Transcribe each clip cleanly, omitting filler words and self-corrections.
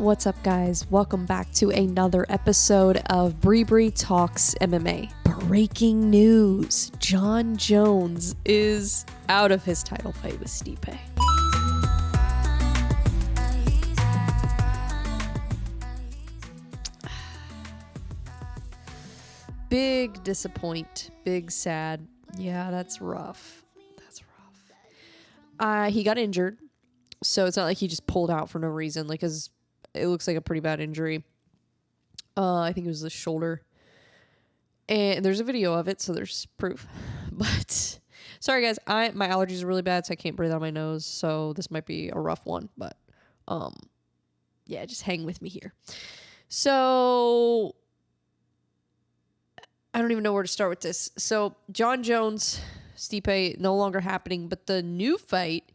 What's up, guys? Welcome back to another episode of BreBre Talks MMA. Breaking news. Jon Jones is out of his title fight with Stipe. Big disappoint. Big sad. Yeah, that's rough. He got injured. So it's not like he just pulled out for no reason. Like, cause it looks like a pretty bad injury. I think it was the shoulder. And there's a video of it, so there's proof. But sorry guys, my allergies are really bad, so I can't breathe out my nose. So this might be a rough one, but yeah, just hang with me here. So I don't even know where to start with this. So Jon Jones, Stipe, no longer happening, but the new fight,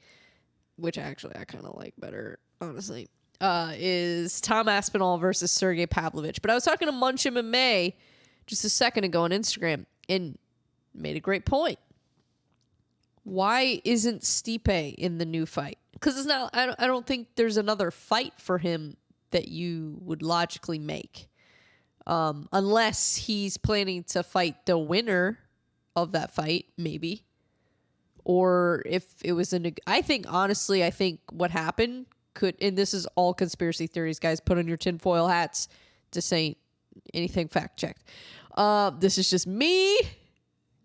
which actually I kind of like better, honestly, is Tom Aspinall versus Sergey Pavlovich. But I was talking to Munch MMA just a second ago on Instagram and made a great point. Why isn't Stipe in the new fight? Because it's not. I don't think there's another fight for him that you would logically make, unless he's planning to fight the winner of that fight, maybe. Or if it was I think what happened could, and this is all conspiracy theories, guys, put on your tinfoil hats. This ain't anything fact checked. This is just me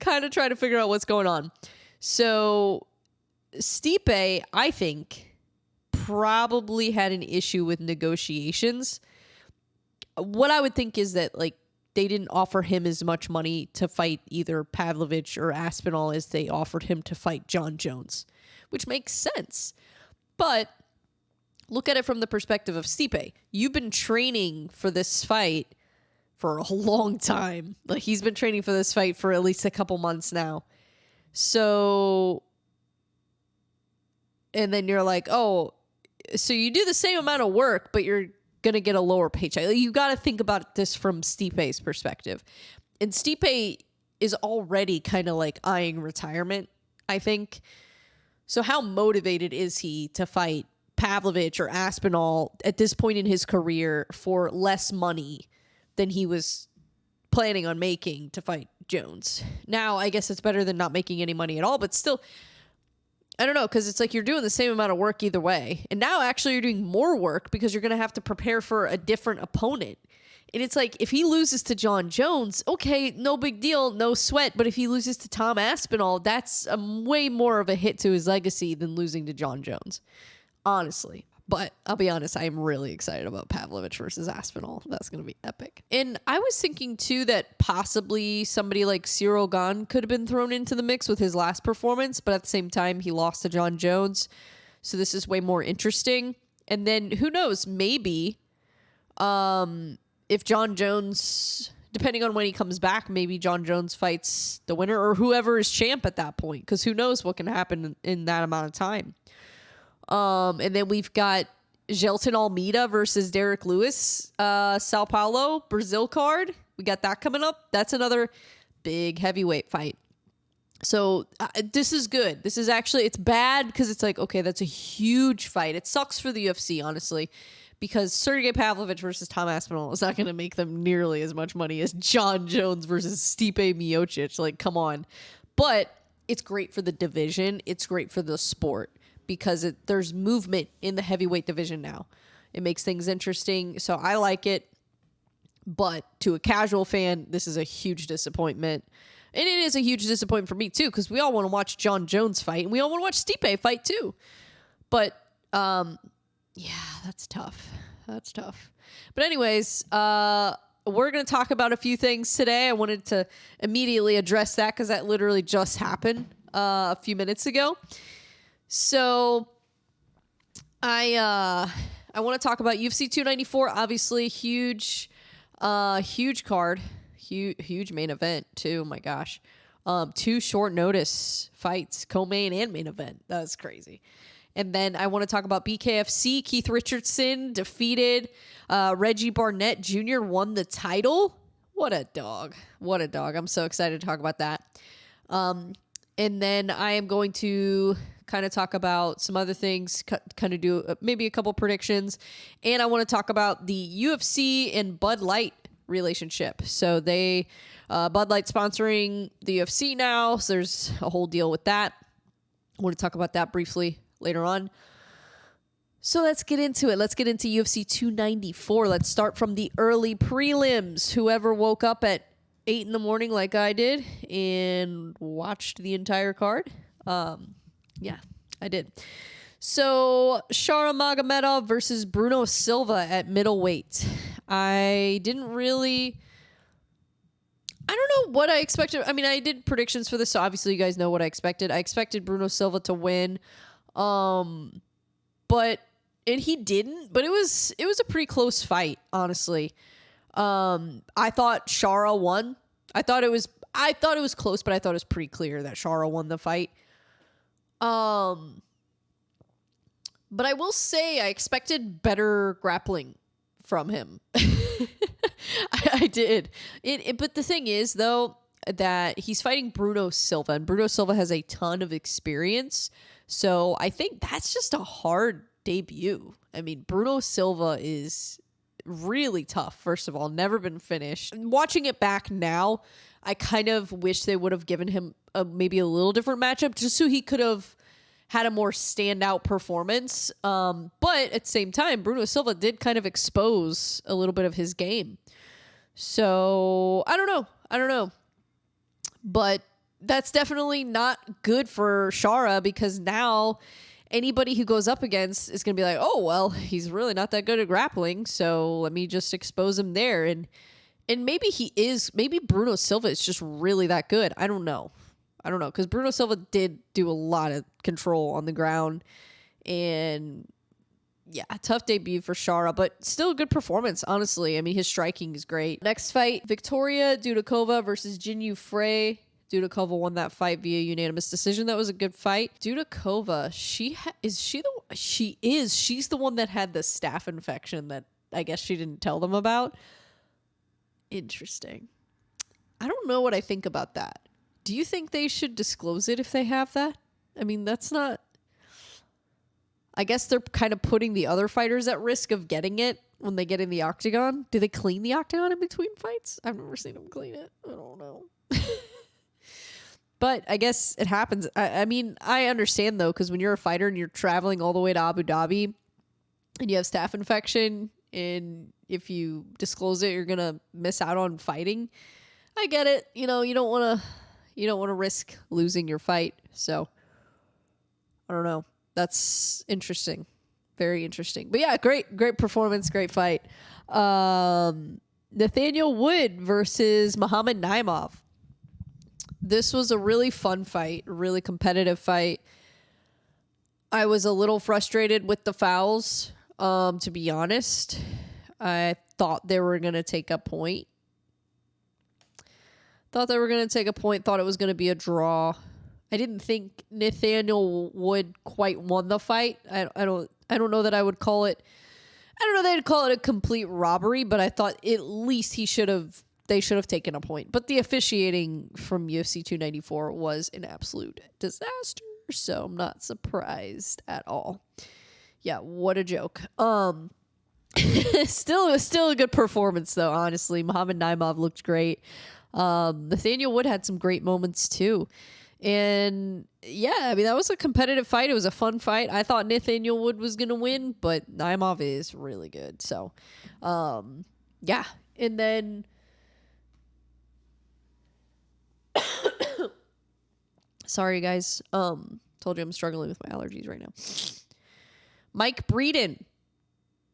kind of trying to figure out what's going on. So Stipe, I think, probably had an issue with negotiations. What I would think is that, like, they didn't offer him as much money to fight either Pavlovich or Aspinall as they offered him to fight Jon Jones, which makes sense. But look at it from the perspective of Stipe. You've been training for this fight for a long time. Like, he's been training for this fight for at least a couple months now. So, and then you're like, oh, so you do the same amount of work, but you're going to get a lower paycheck. You got to think about this from Stipe's perspective. And Stipe is already kind of like eyeing retirement, I think. So how motivated is he to fight Pavlovich or Aspinall at this point in his career for less money than he was planning on making to fight Jones? Now, I guess it's better than not making any money at all, but still, I don't know, because it's like you're doing the same amount of work either way. And now actually you're doing more work because you're going to have to prepare for a different opponent. And it's like, if he loses to Jon Jones, okay, no big deal, no sweat. But if he loses to Tom Aspinall, that's way more of a hit to his legacy than losing to Jon Jones, honestly. But I'll be honest, I am really excited about Pavlovich versus Aspinall. That's going to be epic. And I was thinking, too, that possibly somebody like Cyril Gane could have been thrown into the mix with his last performance. But at the same time, he lost to Jon Jones. So this is way more interesting. And then, who knows, maybe if Jon Jones, depending on when he comes back, maybe Jon Jones fights the winner or whoever is champ at that point. Because who knows what can happen in that amount of time. And then we've got Gelton Almeida versus Derek Lewis, Sao Paulo, Brazil card. We got that coming up. That's another big heavyweight fight. So this is good. This is actually, it's bad because it's like, okay, that's a huge fight. It sucks for the UFC, honestly, because Sergey Pavlovich versus Tom Aspinall is not going to make them nearly as much money as Jon Jones versus Stipe Miocic. Like, come on. But it's great for the division. It's great for the sport. Because there's movement in the heavyweight division now. It makes things interesting. So I like it. But to a casual fan, this is a huge disappointment. And it is a huge disappointment for me, too, because we all want to watch Jon Jones fight. And we all want to watch Stipe fight, too. But, yeah, that's tough. That's tough. But anyways, we're going to talk about a few things today. I wanted to immediately address that because that literally just happened a few minutes ago. So I want to talk about UFC 294. Obviously, huge card, huge main event too. Oh my gosh, 2 short notice fights, co-main and main event. That's crazy. And then I want to talk about BKFC. Keith Richardson defeated Reggie Barnett Jr. won the title. What a dog! What a dog! I'm so excited to talk about that. And then I am going to kind of talk about some other things, kind of do maybe a couple predictions. And I want to talk about the UFC and Bud Light relationship. So Bud Light sponsoring the UFC now. So there's a whole deal with that. I want to talk about that briefly later on. So let's get into it. Let's get into UFC 294. Let's start from the early prelims. Whoever woke up at 8 a.m. like I did and watched the entire card. Yeah, I did. So Shara Magomedov versus Bruno Silva at middleweight. I don't know what I expected. I mean, I did predictions for this, so obviously you guys know what I expected. I expected Bruno Silva to win. And he didn't, but it was a pretty close fight, honestly. I thought Shara won. I thought it was close, but I thought it was pretty clear that Shara won the fight. But I will say I expected better grappling from him. I did. But the thing is, though, that he's fighting Bruno Silva, and Bruno Silva has a ton of experience. So I think that's just a hard debut. I mean, Bruno Silva is really tough, first of all, never been finished. Watching it back now, I kind of wish they would have given him maybe a little different matchup just so he could have had a more standout performance. But at the same time, Bruno Silva did kind of expose a little bit of his game. So I don't know. But that's definitely not good for Shara, because now anybody who goes up against is going to be like, oh, well, he's really not that good at grappling, so let me just expose him there. And maybe Bruno Silva is just really that good. I don't know, because Bruno Silva did do a lot of control on the ground. And yeah, tough debut for Shara, but still a good performance, honestly. I mean, his striking is great. Next fight, Victoria Dudakova versus Jinyu Frey. Dudakova won that fight via unanimous decision. That was a good fight. Dudakova, she's the one that had the staph infection that I guess she didn't tell them about. Interesting. I don't know what I think about that. Do you think they should disclose it if they have that? I mean, that's not... I guess they're kind of putting the other fighters at risk of getting it when they get in the octagon. Do they clean the octagon in between fights? I've never seen them clean it. I don't know. But I guess it happens. I mean, I understand, though, because when you're a fighter and you're traveling all the way to Abu Dhabi and you have staph infection, and if you disclose it, you're going to miss out on fighting. I get it. You know, you don't want to risk losing your fight. So I don't know. That's interesting. Very interesting. But yeah, great performance, great fight. Nathaniel Wood versus Muhammad Naimov. This was a really fun fight, a really competitive fight. I was a little frustrated with the fouls, to be honest. I thought they were going to take a point. Thought it was going to be a draw. I didn't think Nathaniel Wood quite won the fight. I don't know that I would call it. I don't know that I'd call it a complete robbery, but I thought at least they should have taken a point. But the officiating from UFC 294 was an absolute disaster, so I'm not surprised at all. Yeah, what a joke. Still a good performance though, honestly. Muhammad Naimov looked great. Nathaniel Wood had some great moments too. And yeah, I mean, that was a competitive fight. It was a fun fight. I thought Nathaniel Wood was going to win, but Naimov is really good. So, yeah. And then, sorry guys. Told you I'm struggling with my allergies right now. Mike Breeden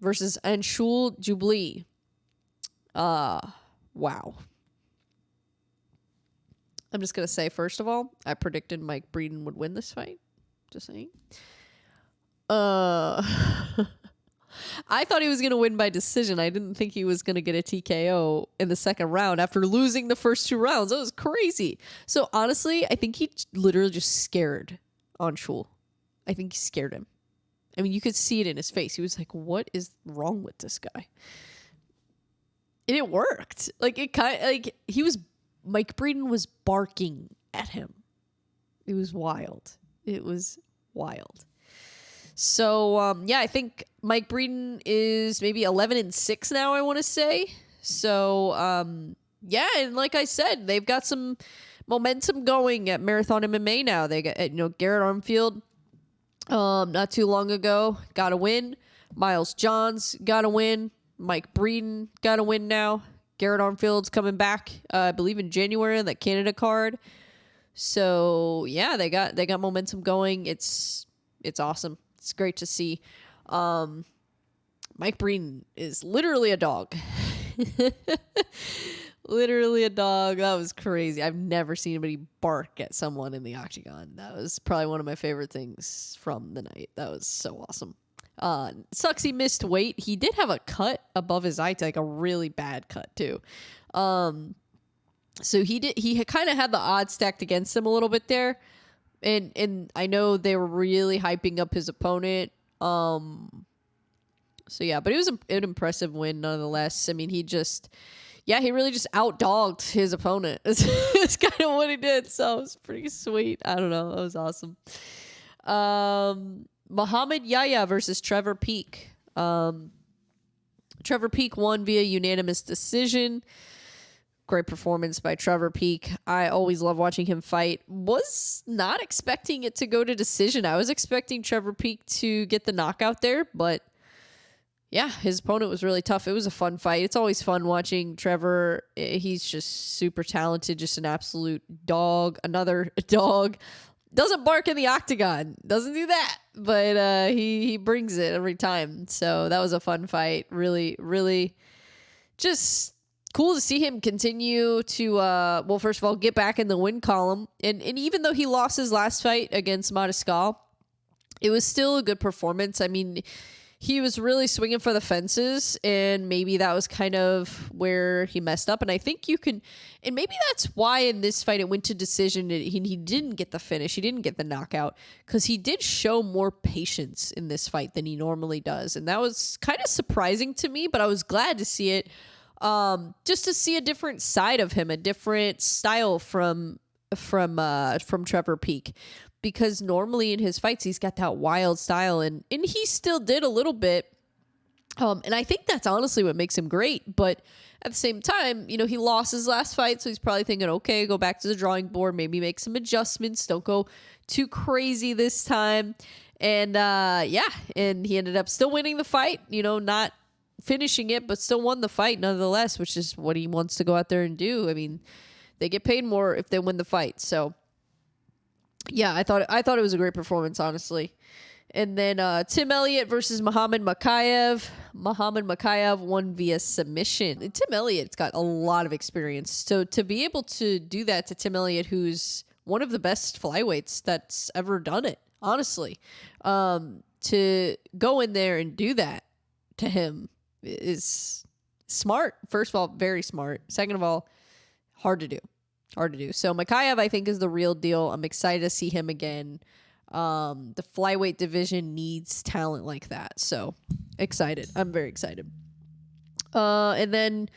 versus Anshul Jubli. Wow. I'm just going to say, first of all, I predicted Mike Breeden would win this fight. Just saying. I thought he was going to win by decision. I didn't think he was going to get a TKO in the second round after losing the first two rounds. That was crazy. So honestly, I think he literally just scared Anshul. I think he scared him. I mean, you could see it in his face. He was like, what is wrong with this guy? And it worked. Mike Breeden was barking at him. It was wild. It was Wild. So, yeah, I think Mike Breeden is maybe 11-6 now, I want to say. So, yeah, and like I said, they've got some momentum going at Marathon MMA now. They got, Garrett Armfield, not too long ago, got a win. Miles Johns got a win. Mike Breeden got a win now. Garrett Armfield's coming back, I believe in January on that Canada card. So yeah, they got momentum going. It's awesome. It's great to see. Mike Breeden is literally a dog. Literally a dog. That was crazy. I've never seen anybody bark at someone in the octagon. That was probably one of my favorite things from the night. That was so awesome. Sucks he missed weight. He did have a cut above his eye, like a really bad cut too. So he kind of had the odds stacked against him a little bit there. And I know they were really hyping up his opponent. So yeah, but it was an impressive win nonetheless. I mean, he really just outdogged his opponent. It's kind of what he did. So it was pretty sweet. I don't know. It was awesome. Muhammad Yahya versus Trevor Peek. Trevor Peek won via unanimous decision. Great performance by Trevor Peek. I always love watching him fight. Was not expecting it to go to decision. I was expecting Trevor Peek to get the knockout there, but yeah, his opponent was really tough. It was a fun fight. It's always fun watching Trevor. He's just super talented, just an absolute dog. Another dog. Doesn't bark in the octagon. Doesn't do that. But he brings it every time. So that was a fun fight. Really, really just cool to see him continue to, first of all, get back in the win column. And even though he lost his last fight against Mariscal, it was still a good performance. I mean, he was really swinging for the fences, and maybe that was kind of where he messed up. And I think and maybe that's why in this fight it went to decision. He didn't get the finish. He didn't get the knockout because he did show more patience in this fight than he normally does. And that was kind of surprising to me, but I was glad to see it. Just to see a different side of him, a different style from Trevor Peek. Because normally in his fights, he's got that wild style, and he still did a little bit. And I think that's honestly what makes him great. But at the same time, he lost his last fight, so he's probably thinking, okay, go back to the drawing board, maybe make some adjustments, don't go too crazy this time. And and he ended up still winning the fight, not finishing it, but still won the fight nonetheless, which is what he wants to go out there and do. I mean, they get paid more if they win the fight, so. Yeah, I thought it was a great performance, honestly. And then Tim Elliott versus Muhammad Makhachev. Muhammad Makhachev won via submission. And Tim Elliott's got a lot of experience. So to be able to do that to Tim Elliott, who's one of the best flyweights that's ever done it, honestly, to go in there and do that to him is smart. First of all, very smart. Second of all, hard to do. So Makhachev, I think, is the real deal. I'm excited to see him again. The flyweight division needs talent like that. So excited. I'm very excited. And then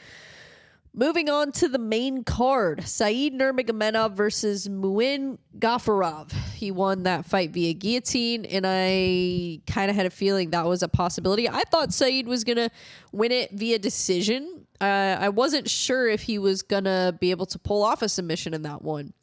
moving on to the main card, Said Nurmagomedov versus Muin Gafurov. He won that fight via guillotine, and I kind of had a feeling that was a possibility. I thought Said was going to win it via decision. I wasn't sure if he was going to be able to pull off a submission in that one.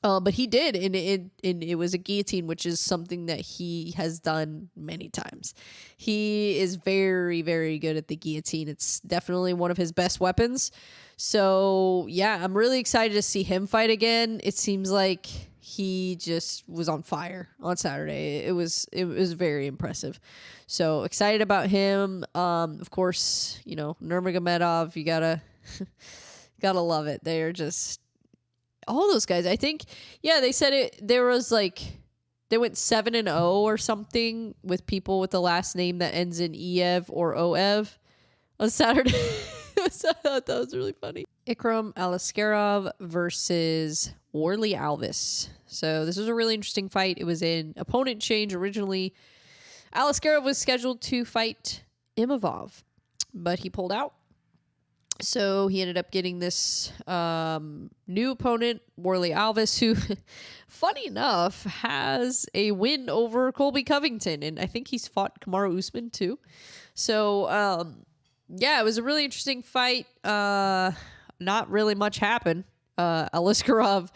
But he did, and it was a guillotine, which is something that he has done many times. He is very, very good at the guillotine. It's definitely one of his best weapons. So, yeah, I'm really excited to see him fight again. It seems like he just was on fire on Saturday. It was very impressive. So excited about him. Of course, Nurmagomedov, you gotta love it. They're just all those guys. I think, yeah, they said it. There was they went 7-0 or something with people with the last name that ends in Ev or Oev on Saturday. So I thought that was really funny. Ikram Aliskerov versus Warley Alvis. So this was a really interesting fight. It was an opponent change originally. Aliskerov was scheduled to fight Imavov, but he pulled out. So he ended up getting this new opponent, Warley Alves, who, funny enough, has a win over Colby Covington. And I think he's fought Kamaru Usman too. So, yeah, it was a really interesting fight. Not really much happened. Aliskerov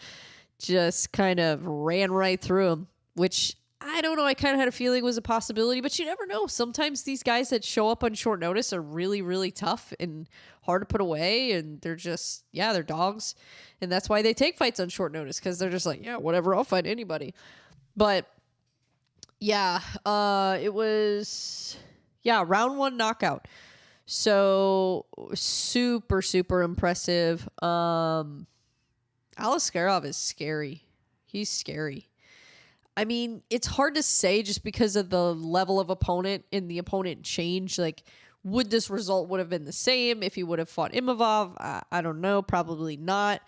just kind of ran right through him, which I don't know. I kind of had a feeling was a possibility, but you never know. Sometimes these guys that show up on short notice are really, really tough and hard to put away. And they're just, yeah, they're dogs. And that's why they take fights on short notice, because they're just like, yeah, whatever, I'll fight anybody. But yeah, it was, yeah, round 1 knockout. So super, super impressive. Aliskerov is scary. He's scary. I mean, it's hard to say just because of the level of opponent and the opponent change. Like, would this result would have been the same if he would have fought Imavov? I don't know. Probably not.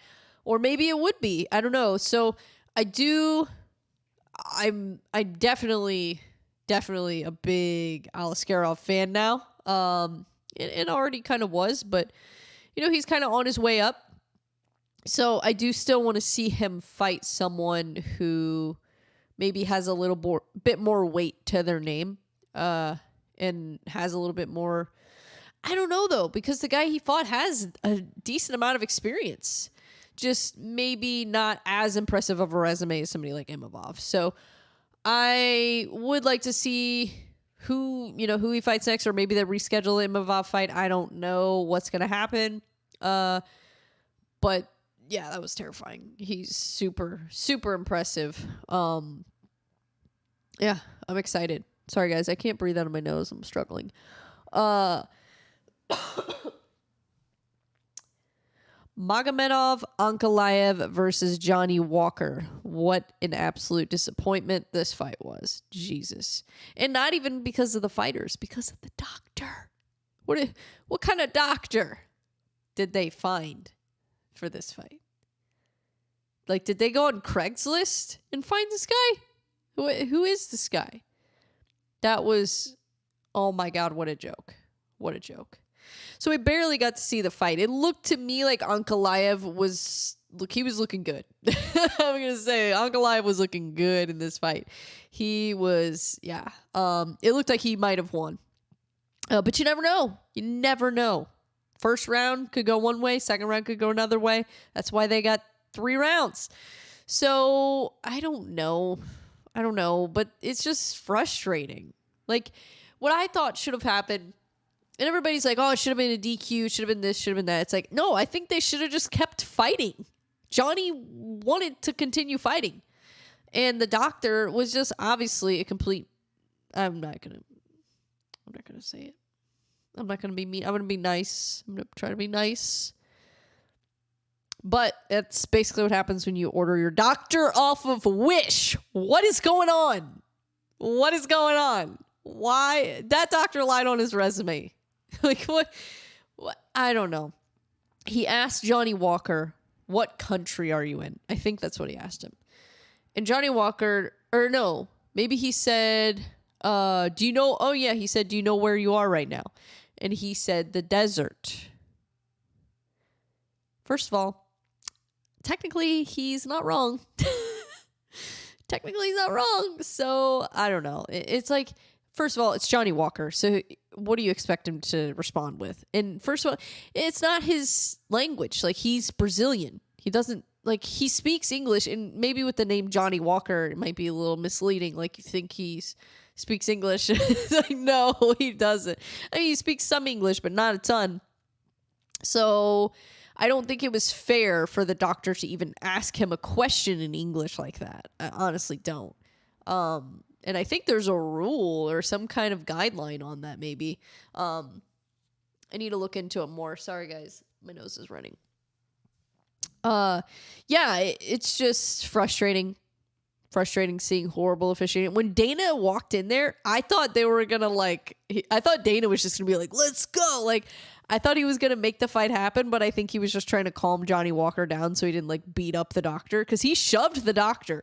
Or maybe it would be. I don't know. So I'm definitely a big Aliskerov fan now. It already kind of was, but you know, he's kind of on his way up. So I do still want to see him fight someone who maybe has a little bit more weight to their name, and has a little bit more, I don't know though, because the guy he fought has a decent amount of experience, just maybe not as impressive of a resume as somebody like Imavov. So I would like to see who he fights next, or maybe they reschedule the Imavov fight. I don't know what's going to happen. But yeah, that was terrifying. He's super, super impressive. Yeah, I'm excited. Sorry, guys. I can't breathe out of my nose. I'm struggling. Magomedov Ankalaev versus Johnny Walker. What an absolute disappointment this fight was. Jesus. And not even because of the fighters, because of the doctor. What kind of doctor did they find for this fight? Like, did they go on Craigslist and find this guy? Who is this guy? That was, oh my God, what a joke. What a joke. So we barely got to see the fight. It looked to me like Ankalaev he was looking good. I'm going to say Ankalaev was looking good in this fight. He was, yeah. It looked like he might have won. But you never know. You never know. First round could go one way. Second round could go another way. That's why they got 3 rounds. So I don't know, but it's just frustrating. Like, what I thought should have happened, and everybody's like, oh, it should have been a DQ, should have been this, should have been that. It's like, no, I think they should have just kept fighting. Johnny wanted to continue fighting. And the doctor was just obviously a complete, I'm not going to say it. I'm not going to be mean. I'm going to be nice. I'm going to try to be nice. But that's basically what happens when you order your doctor off of Wish. What is going on? What is going on? Why? That doctor lied on his resume. Like, what? I don't know. He asked Johnny Walker, what country are you in? I think that's what he asked him. And Johnny Walker, or no, maybe he said, do you know? Oh, yeah. He said, do you know where you are right now? And he said, the desert. First of all, technically, he's not wrong. Technically, he's not wrong. So, I don't know. It's like, first of all, it's Johnny Walker. So, what do you expect him to respond with? And first of all, it's not his language. Like, he's Brazilian. He doesn't, like, he speaks English. And maybe with the name Johnny Walker, it might be a little misleading. Like, you think he speaks English. It's like, no, he doesn't. I mean, he speaks some English, but not a ton. So I don't think it was fair for the doctor to even ask him a question in English like that. I honestly don't. And I think there's a rule or some kind of guideline on that, maybe. I need to look into it more. Sorry, guys. My nose is running. Yeah, it's just frustrating. Frustrating seeing horrible officiating. When Dana walked in there, I thought they were going to I thought Dana was just going to be like, let's go. Like, I thought he was going to make the fight happen, but I think he was just trying to calm Johnny Walker down so he didn't beat up the doctor, because he shoved the doctor.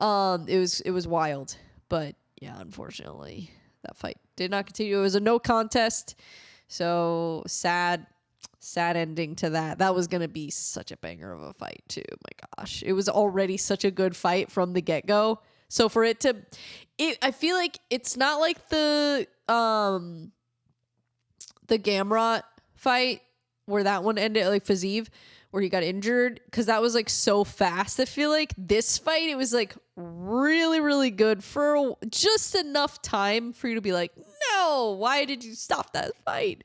It was wild, but yeah, unfortunately that fight did not continue. It was a no contest. So sad. Sad ending to that. That was going to be such a banger of a fight too. My gosh. It was already such a good fight from the get-go. So for it to, I feel like it's not like the Gamrot fight where that one ended, like Fiziev, where he got injured, because that was like so fast. I feel like this fight, it was like really, really good for just enough time for you to be like, no, why did you stop that fight?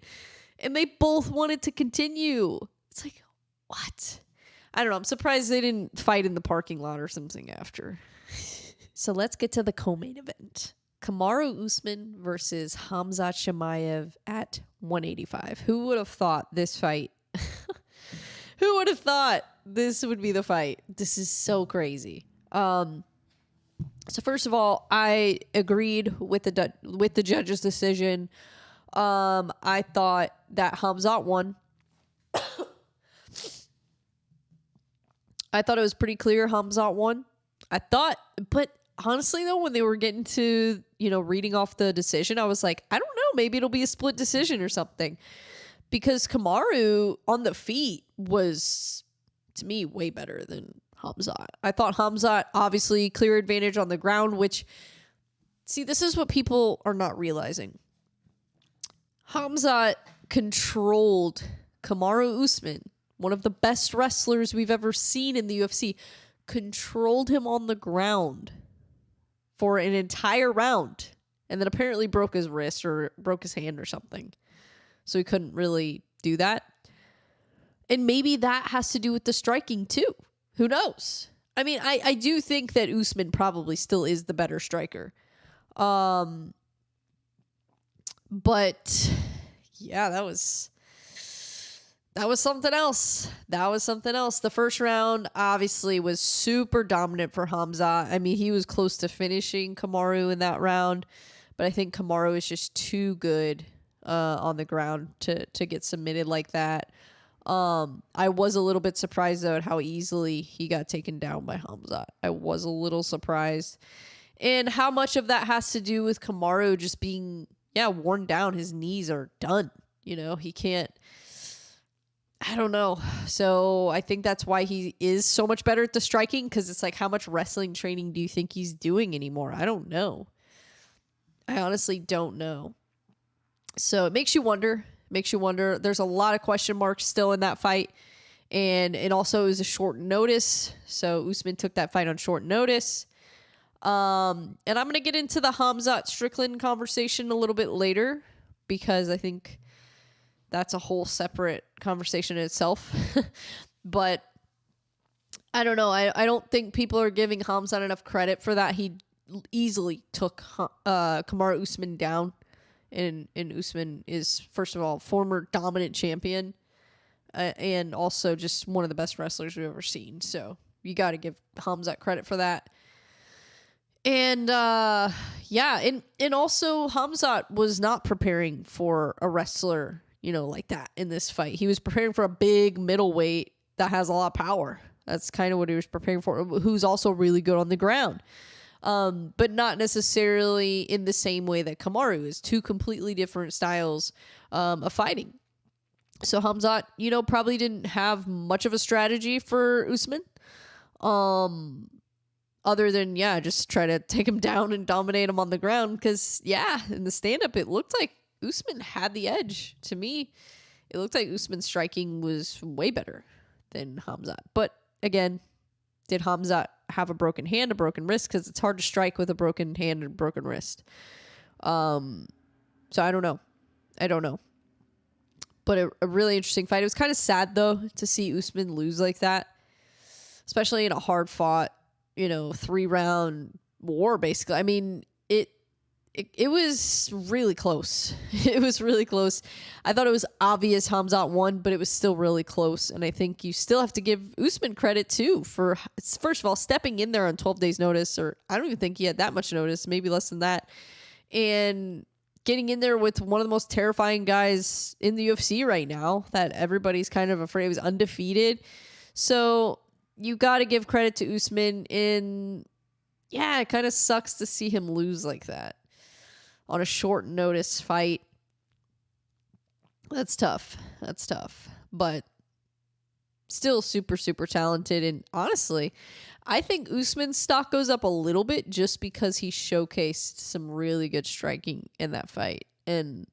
And they both wanted to continue. It's like, what? I don't know. I'm surprised they didn't fight in the parking lot or something after. So let's get to the co-main event. Kamaru Usman versus Khamzat Chimaev at 185. Who would have thought this fight? Who would have thought this would be the fight? This is so crazy. So first of all, I agreed with the judge's decision. I thought that Khamzat won. I thought it was pretty clear Khamzat won. But honestly though, when they were getting to, reading off the decision, I was like, I don't know, maybe it'll be a split decision or something. Because Kamaru on the feet was, to me, way better than Khamzat. I thought Khamzat, obviously, clear advantage on the ground, which, see, this is what people are not realizing. Khamzat controlled Kamaru Usman, one of the best wrestlers we've ever seen in the UFC, controlled him on the ground for an entire round, and then apparently broke his wrist or broke his hand or something. So he couldn't really do that. And maybe that has to do with the striking too. Who knows? I mean, I do think that Usman probably still is the better striker. But yeah, that was something else. That was something else. The first round obviously was super dominant for Khamzat. I mean, he was close to finishing Kamaru in that round, but I think Kamaru is just too good on the ground to get submitted like that. I was a little bit surprised though at how easily he got taken down by Khamzat. I was a little surprised. And how much of that has to do with Kamaru just being, worn down. His knees are done. He can't, I don't know. So I think that's why he is so much better at the striking, because it's like, how much wrestling training do you think he's doing anymore? I don't know. I honestly don't know. So it makes you wonder. There's a lot of question marks still in that fight. And it also is a short notice. So Usman took that fight on short notice. And I'm going to get into the Khamzat Strickland conversation a little bit later, because I think that's a whole separate conversation in itself. But I don't know. I don't think people are giving Khamzat enough credit for that. He easily took Kamaru Usman down. And Usman is, first of all, former dominant champion, and also just one of the best wrestlers we've ever seen. So you got to give Khamzat credit for that. And and also Khamzat was not preparing for a wrestler, like that in this fight. He was preparing for a big middleweight that has a lot of power. That's kind of what he was preparing for, who's also really good on the ground. But not necessarily in the same way that Kamaru is. Two completely different styles of fighting. So Khamzat, probably didn't have much of a strategy for Usman. Other than, just try to take him down and dominate him on the ground. Because, in the stand-up, it looked like Usman had the edge. To me, it looked like Usman's striking was way better than Khamzat. But, again, did Khamzat have a broken hand, a broken wrist? Because it's hard to strike with a broken hand and broken wrist. So I don't know. But a really interesting fight. It was kind of sad, though, to see Usman lose like that. Especially in a hard-fought, 3-round war, basically. I mean, it was really close. It was really close. I thought it was obvious Khamzat won, but it was still really close. And I think you still have to give Usman credit, too, for, first of all, stepping in there on 12 days' notice. Or I don't even think he had that much notice, maybe less than that. And getting in there with one of the most terrifying guys in the UFC right now that everybody's kind of afraid. He was undefeated. So you got to give credit to Usman. And, it kind of sucks to see him lose like that on a short notice fight. That's tough. But still super, super talented. And honestly, I think Usman's stock goes up a little bit just because he showcased some really good striking in that fight. And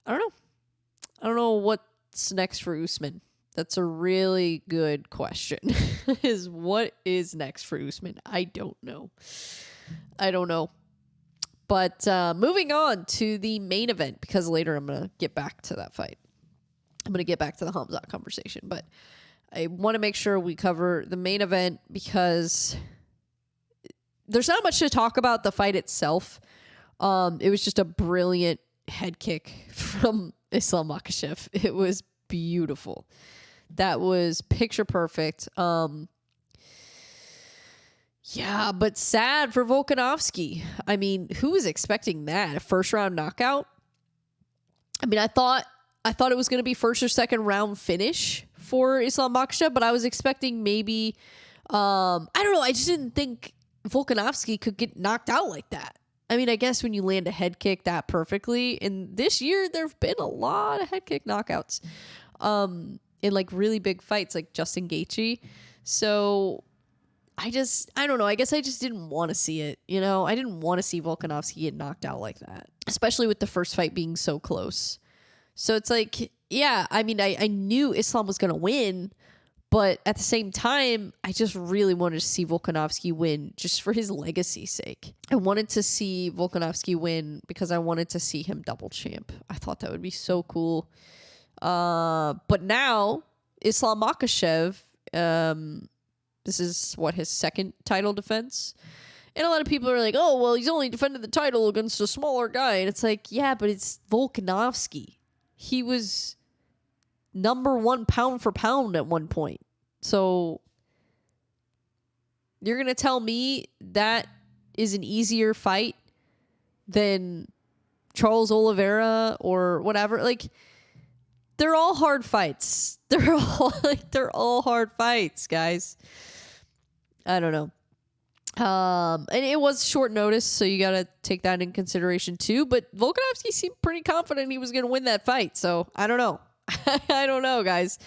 I don't know what's next for Usman. That's a really good question. Is what is next for Usman? I don't know. But moving on to the main event, because later I'm going to get back to that fight. I'm going to get back to the Hamzat conversation, but I want to make sure we cover the main event because there's not much to talk about the fight itself. It was just a brilliant head kick from Islam Makhachev. It was beautiful. That was picture perfect. Yeah, but sad for Volkanovski. I mean, who was expecting that? A first round knockout? I mean, I thought it was going to be first or second round finish for Islam Makhachev, but I was expecting maybe, I don't know. I just didn't think Volkanovski could get knocked out like that. I mean, I guess when you land a head kick that perfectly, and this year there have been a lot of head kick knockouts, in like really big fights, like Justin Gaethje. So I don't know. I guess I just didn't want to see it. You know, I didn't want to see Volkanovski get knocked out like that, especially with the first fight being so close. So it's like, yeah, I mean, I knew Islam was going to win, but at the same time, I just really wanted to see Volkanovski win just for his legacy's sake. I wanted to see Volkanovski win because I wanted to see him double champ. I thought that would be so cool. But now Islam Makhachev, this is his second title defense. And a lot of people are like, oh, well, he's only defended the title against a smaller guy. And it's like, yeah, but it's Volkanovski. He was number one pound for pound at one point. So you're going to tell me that is an easier fight than Charles Oliveira or whatever? Like, they're all hard fights. They're all hard fights, guys. I don't know. And it was short notice, so you got to take that in consideration too. But Volkanovski seemed pretty confident he was going to win that fight. So I don't know. I don't know, guys.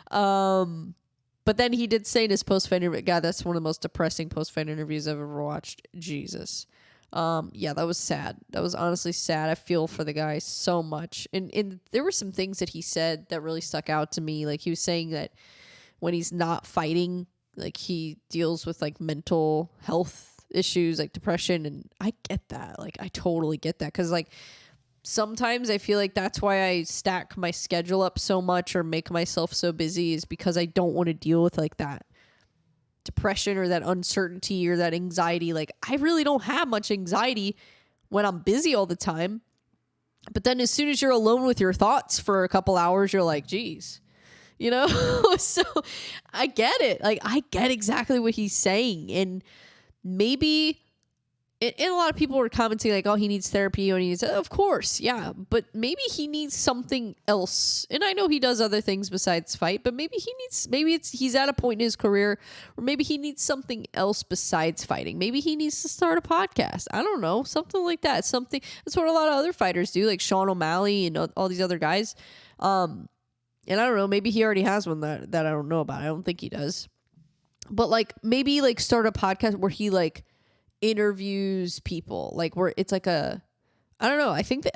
But then he did say in his post-fight interview, God, that's one of the most depressing post-fight interviews I've ever watched. Jesus. Yeah, that was sad. That was honestly sad. I feel for the guy so much. And there were some things that he said that really stuck out to me. Like he was saying that when he's not fighting, like he deals with like mental health issues, like depression. And I get that. Like I totally get that. Cause like sometimes I feel like that's why I stack my schedule up so much or make myself so busy, is because I don't want to deal with like that depression or that uncertainty or that anxiety. Like I really don't have much anxiety when I'm busy all the time. But then as soon as you're alone with your thoughts for a couple hours, you're like, geez. You know, so I get it. Like, I get exactly what he's saying. And maybe, and a lot of people were commenting like, oh, he needs therapy. Or he needs, of course, yeah. But maybe he needs something else. And I know he does other things besides fight, but maybe he's at a point in his career where maybe he needs something else besides fighting. Maybe he needs to start a podcast. I don't know. Something like that. That's what a lot of other fighters do, like Sean O'Malley and all these other guys. And I don't know, maybe he already has one that I don't know about. I don't think he does. But like maybe like start a podcast where he like interviews people, like where it's like I don't know. I think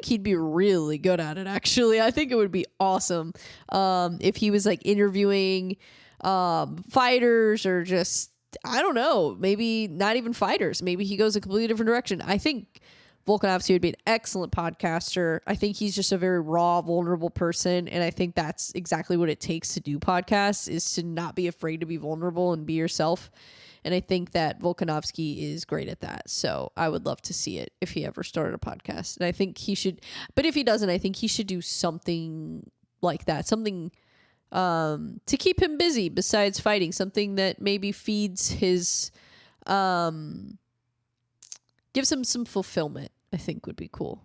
he'd be really good at it, actually. I think it would be awesome if he was like interviewing fighters, or just, I don't know, maybe not even fighters. Maybe he goes a completely different direction. I think Volkanovski would be an excellent podcaster. I think he's just a very raw, vulnerable person. And I think that's exactly what it takes to do podcasts, is to not be afraid to be vulnerable and be yourself. And I think that Volkanovski is great at that. So I would love to see it if he ever started a podcast. And I think he should, but if he doesn't, I think he should do something like that. Something to keep him busy besides fighting. Something that maybe feeds his, gives him some fulfillment, I think would be cool.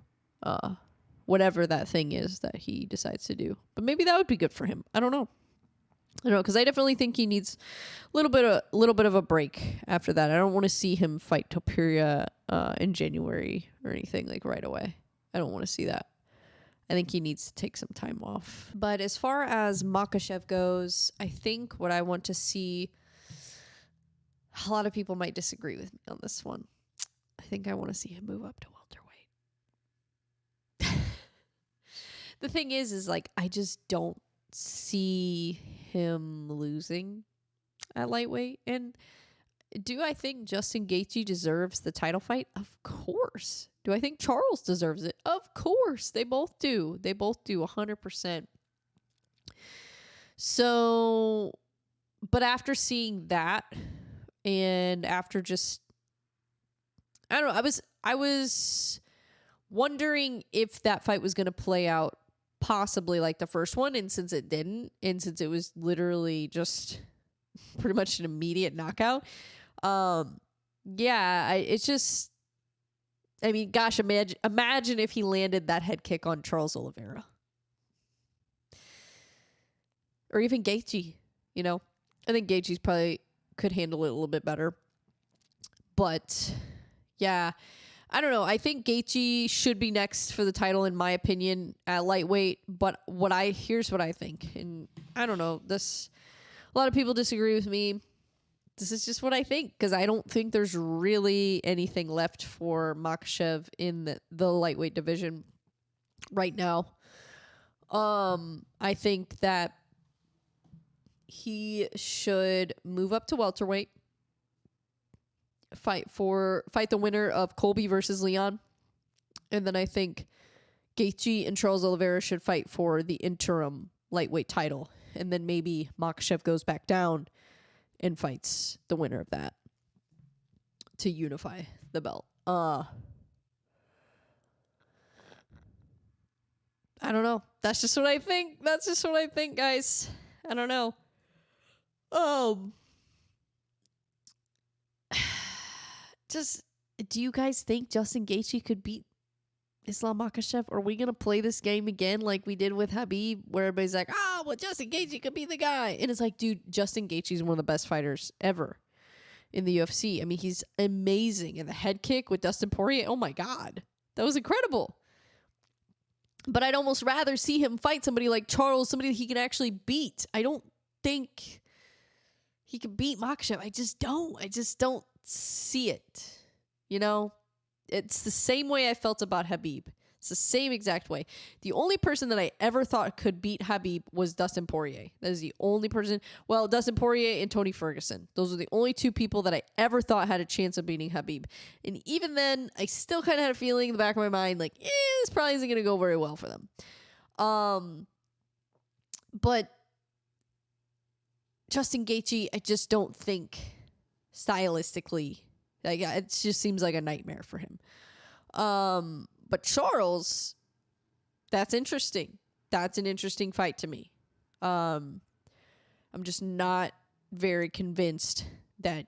Whatever that thing is that he decides to do. But maybe that would be good for him. I don't know, because I definitely think he needs a little bit of a break after that. I don't want to see him fight Topuria in January or anything like right away. I don't want to see that. I think he needs to take some time off. But as far as Makhachev goes, I think what I want to see, a lot of people might disagree with me on this one. I think I want to see him move up to welterweight. The thing is like, I just don't see him losing at lightweight. And do I think Justin Gaethje deserves the title fight? Of course. Do I think Charles deserves it? Of course. They both do. They both do 100%. So, but after seeing that, and after just, I don't know, I was wondering if that fight was going to play out possibly like the first one, and since it didn't, and since it was literally just pretty much an immediate knockout, it's just, I mean, gosh, imagine if he landed that head kick on Charles Oliveira. Or even Gaethje, you know. I think Gaethje's probably could handle it a little bit better. But, yeah, I don't know. I think Gaethje should be next for the title, in my opinion, at lightweight. But here's what I think. And I don't know, a lot of people disagree with me. This is just what I think, because I don't think there's really anything left for Makhachev in the lightweight division right now. I think that he should move up to welterweight, fight the winner of Colby versus Leon, and then I think Gaethje and Charles Oliveira should fight for the interim lightweight title, and then maybe Makhachev goes back down and fights the winner of that to unify the belt. I don't know. That's just what I think. Guys. I don't know. Do you guys think Justin Gaethje could beat Islam Makhachev? Are we going to play this game again like we did with Khabib, where everybody's like, Justin Gaethje could be the guy? And it's like, dude, Justin Gaethje is one of the best fighters ever in the UFC. I mean, he's amazing. And the head kick with Dustin Poirier, oh my God, that was incredible. But I'd almost rather see him fight somebody like Charles, somebody that he can actually beat. I don't think he can beat Makhachev. I just don't see it. You know, it's the same way I felt about Khabib. It's the same exact way. The only person that I ever thought could beat Khabib was Dustin Poirier. That is the only person. Well, Dustin Poirier and Tony Ferguson. Those are the only two people that I ever thought had a chance of beating Khabib. And even then, I still kind of had a feeling in the back of my mind, like, this probably isn't going to go very well for them. But Justin Gaethje, I just don't think stylistically, like, it just seems like a nightmare for him. But Charles, that's interesting. That's an interesting fight to me. I'm just not very convinced that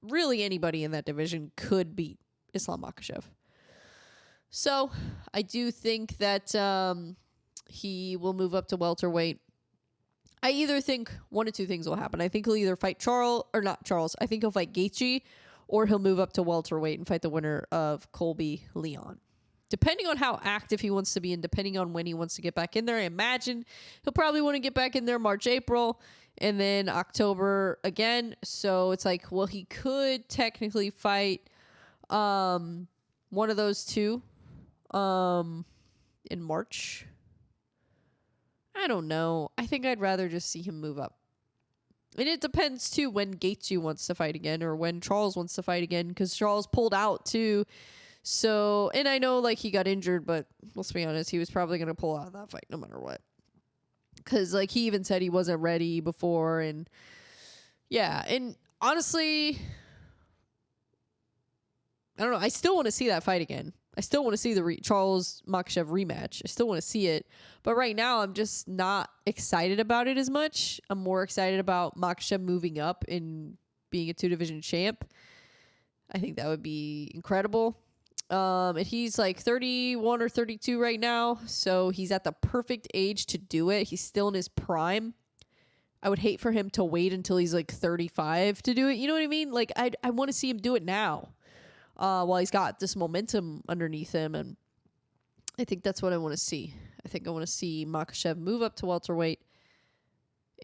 really anybody in that division could beat Islam Makhachev. So I do think that he will move up to welterweight. I either think one of two things will happen. I think he'll either fight I think he'll fight Gaethje, or he'll move up to welterweight and fight the winner of Colby Leon. Depending on how active he wants to be and depending on when he wants to get back in there, I imagine he'll probably want to get back in there March, April, and then October again. So it's like, well, he could technically fight one of those two in March. I don't know. I think I'd rather just see him move up. And it depends, too, when Gaethje wants to fight again or when Charles wants to fight again, because Charles pulled out, too. So, and I know, like, he got injured, but let's be honest, he was probably going to pull out of that fight no matter what. Because, like, he even said he wasn't ready before, and yeah. And honestly, I don't know. I still want to see that fight again. I still want to see the Charles Makhachev rematch. I still want to see it. But right now, I'm just not excited about it as much. I'm more excited about Makhachev moving up and being a 2-division champ. I think that would be incredible. And he's like 31 or 32 right now. So he's at the perfect age to do it. He's still in his prime. I would hate for him to wait until he's like 35 to do it. You know what I mean? Like, I want to see him do it now. While he's got this momentum underneath him. And I think that's what I want to see. I think I want to see Makhachev move up to welterweight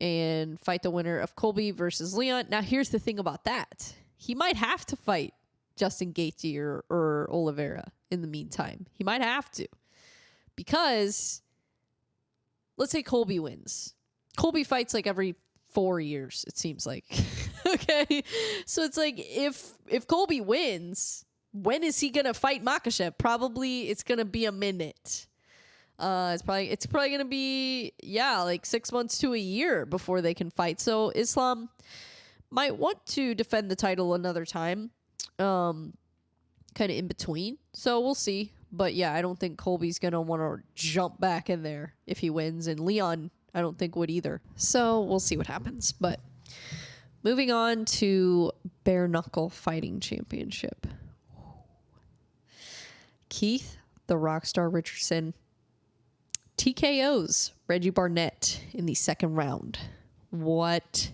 and fight the winner of Colby versus Leon. Now, here's the thing about that. He might have to fight Justin Gaethje or Oliveira in the meantime. He might have to. Because, let's say Colby wins. Colby fights like every 4 years, it seems like. Okay? So it's like, if Colby wins, when is he going to fight Makhachev? Probably it's going to be a minute. It's probably going to be, like 6 months to a year before they can fight. So Islam might want to defend the title another time, kind of in between. So we'll see. But yeah, I don't think Colby's going to want to jump back in there if he wins. And Leon, I don't think would either. So we'll see what happens. But moving on to Bare Knuckle Fighting Championship. Keith, the Rockstar Richardson, TKOs Reggie Barnett in the second round. What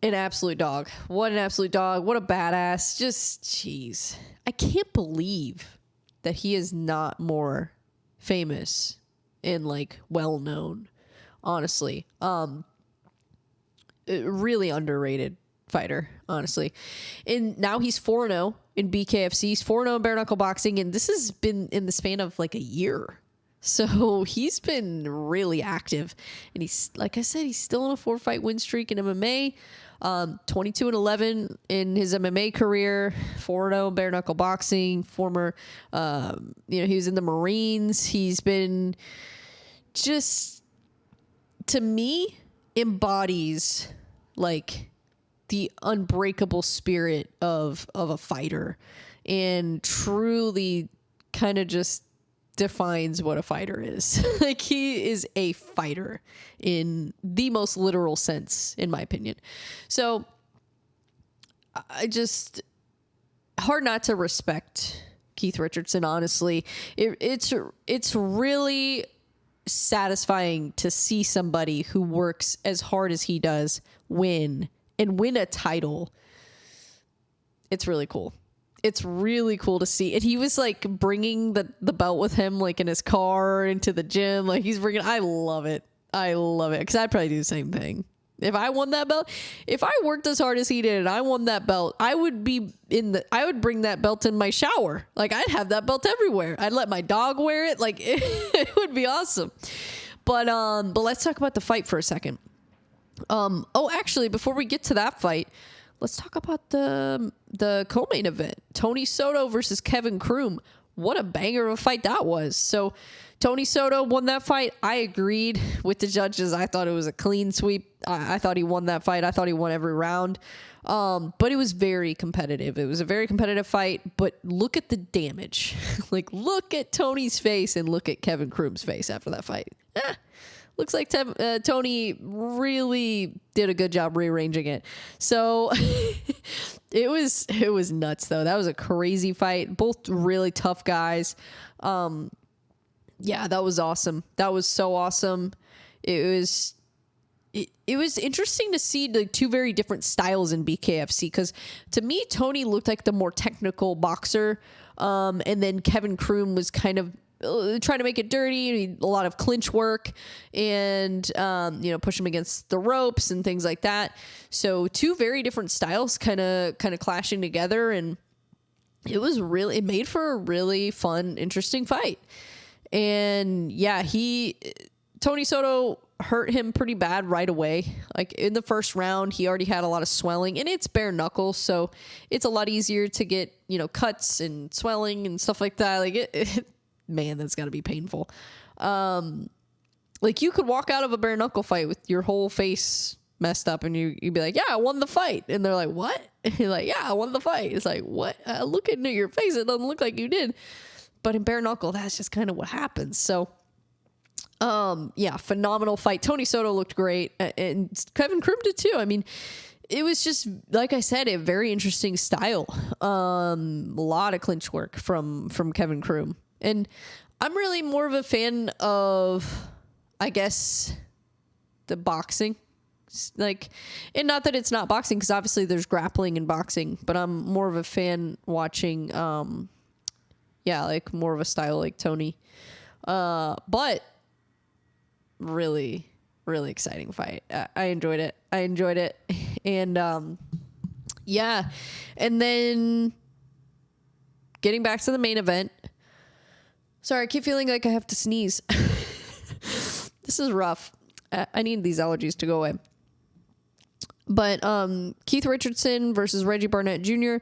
an absolute dog. What an absolute dog. What a badass. Just, jeez. I can't believe that he is not more famous and, like, well-known, honestly. Really underrated fighter, honestly. And now he's 4-0 in BKFC. He's 4-0 in bare knuckle boxing, and this has been in the span of, like, a year. So he's been really active, and he's, like I said, he's still on a 4-fight win streak in MMA. 22-11 in his MMA career, 4-0 bare knuckle boxing. Former, he was in the Marines. He's been just, to me, embodies like the unbreakable spirit of a fighter, and truly kind of just defines what a fighter is. Like, he is a fighter in the most literal sense, in my opinion. So I just, hard not to respect Keith Richardson, honestly. It's really satisfying to see somebody who works as hard as he does win a title. It's really cool. It's really cool to see. And he was like bringing the belt with him, like in his car into the gym. Like, he's bringing, I love it. I love it. Because I'd probably do the same thing. If I won that belt, if I worked as hard as he did and I won that belt, I would bring that belt in my shower. Like, I'd have that belt everywhere. I'd let my dog wear it. Like, it would be awesome. But let's talk about the fight for a second. Actually, before we get to that fight, let's talk about the co-main event. Tony Soto versus Kevin Croom. What a banger of a fight that was. So Tony Soto won that fight. I agreed with the judges. I thought it was a clean sweep. I thought he won that fight. I thought he won every round. But it was very competitive. It was a very competitive fight. But look at the damage. Like, look at Tony's face and look at Kevin Croom's face after that fight. Looks like Tony really did a good job rearranging it. So it was nuts, though. That was a crazy fight. Both really tough guys. Yeah, that was awesome. That was so awesome. It was interesting to see the two very different styles in BKFC, because to me, Tony looked like the more technical boxer, and then Kevin Croom was kind of trying to make it dirty, a lot of clinch work, and push him against the ropes and things like that. So two very different styles kind of clashing together, and it made for a really fun, interesting fight. And yeah, Tony Soto hurt him pretty bad right away. Like, in the first round, he already had a lot of swelling, and it's bare knuckles, so it's a lot easier to get, cuts and swelling and stuff like that. Like, man, that's got to be painful. Like, you could walk out of a bare knuckle fight with your whole face messed up, and you'd be like, yeah, I won the fight. And they're like, what? And you're like, yeah, I won the fight. It's like, what? Looking at your face, it doesn't look like you did. But in bare knuckle, that's just kind of what happens. So, yeah, phenomenal fight. Tony Soto looked great, and Kevin Croom did too. I mean, it was just, like I said, a very interesting style. A lot of clinch work from Kevin Croom. And I'm really more of a fan of, I guess, the boxing. Like, and not that it's not boxing, because obviously there's grappling in boxing, but I'm more of a fan watching, like more of a style like Tony. But really, really exciting fight. I enjoyed it. And, yeah. And then getting back to the main event. Sorry, I keep feeling like I have to sneeze. This is rough. I need these allergies to go away. But Keith Richardson versus Reggie Barnett Jr.,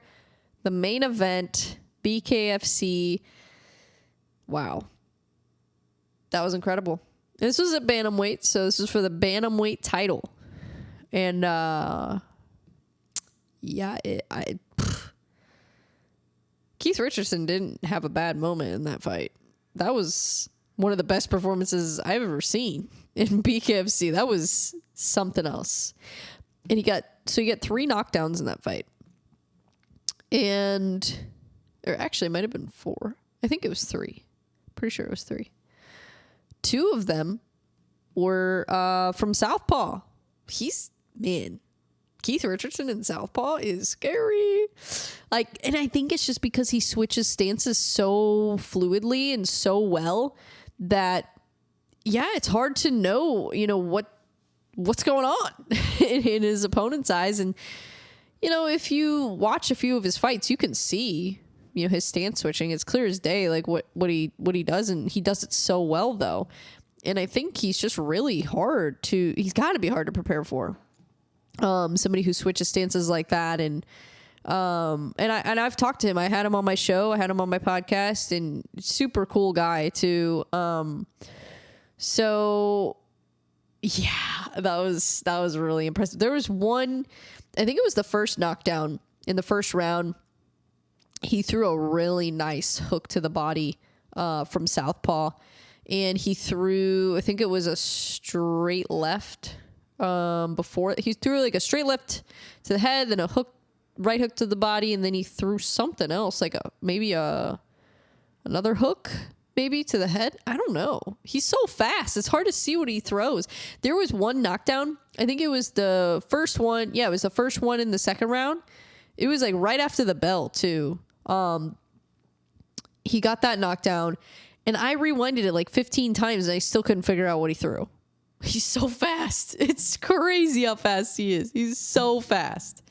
the main event, BKFC. Wow. That was incredible. This was at bantamweight, so this was for the bantamweight title. And yeah, Keith Richardson didn't have a bad moment in that fight. That was one of the best performances I've ever seen in BKFC. That was something else. And he got 3 knockdowns in that fight. Or actually it might have been 4. I think it was 3. Pretty sure it was 3. 2 of them were from Southpaw. Keith Richardson in Southpaw is scary. And I think it's just because he switches stances so fluidly and so well that, yeah, it's hard to know, what's going on in his opponent's eyes. And, if you watch a few of his fights, you can see, his stance switching. It's clear as day, like what he does. And he does it so well, though. And I think he's just really he's got to be hard to prepare for. Somebody who switches stances like that. And I've talked to him. I had him on my show. I had him on my podcast, and super cool guy too. So yeah, that was really impressive. There was one, I think it was the first knockdown in the first round. He threw a really nice hook to the body, from Southpaw, and he threw, I think it was a straight left. Before he threw like a straight left to the head, then a right hook to the body, and then he threw something else, like another hook maybe to the head. I don't know. He's so fast. It's hard to see what he throws. There was one knockdown. I think it was the first one. Yeah, it was the first one in the second round. It was like right after the bell too. He got that knockdown, and I rewinded it like 15 times, and I still couldn't figure out what he threw. He's so fast. It's crazy how fast he is. He's so fast.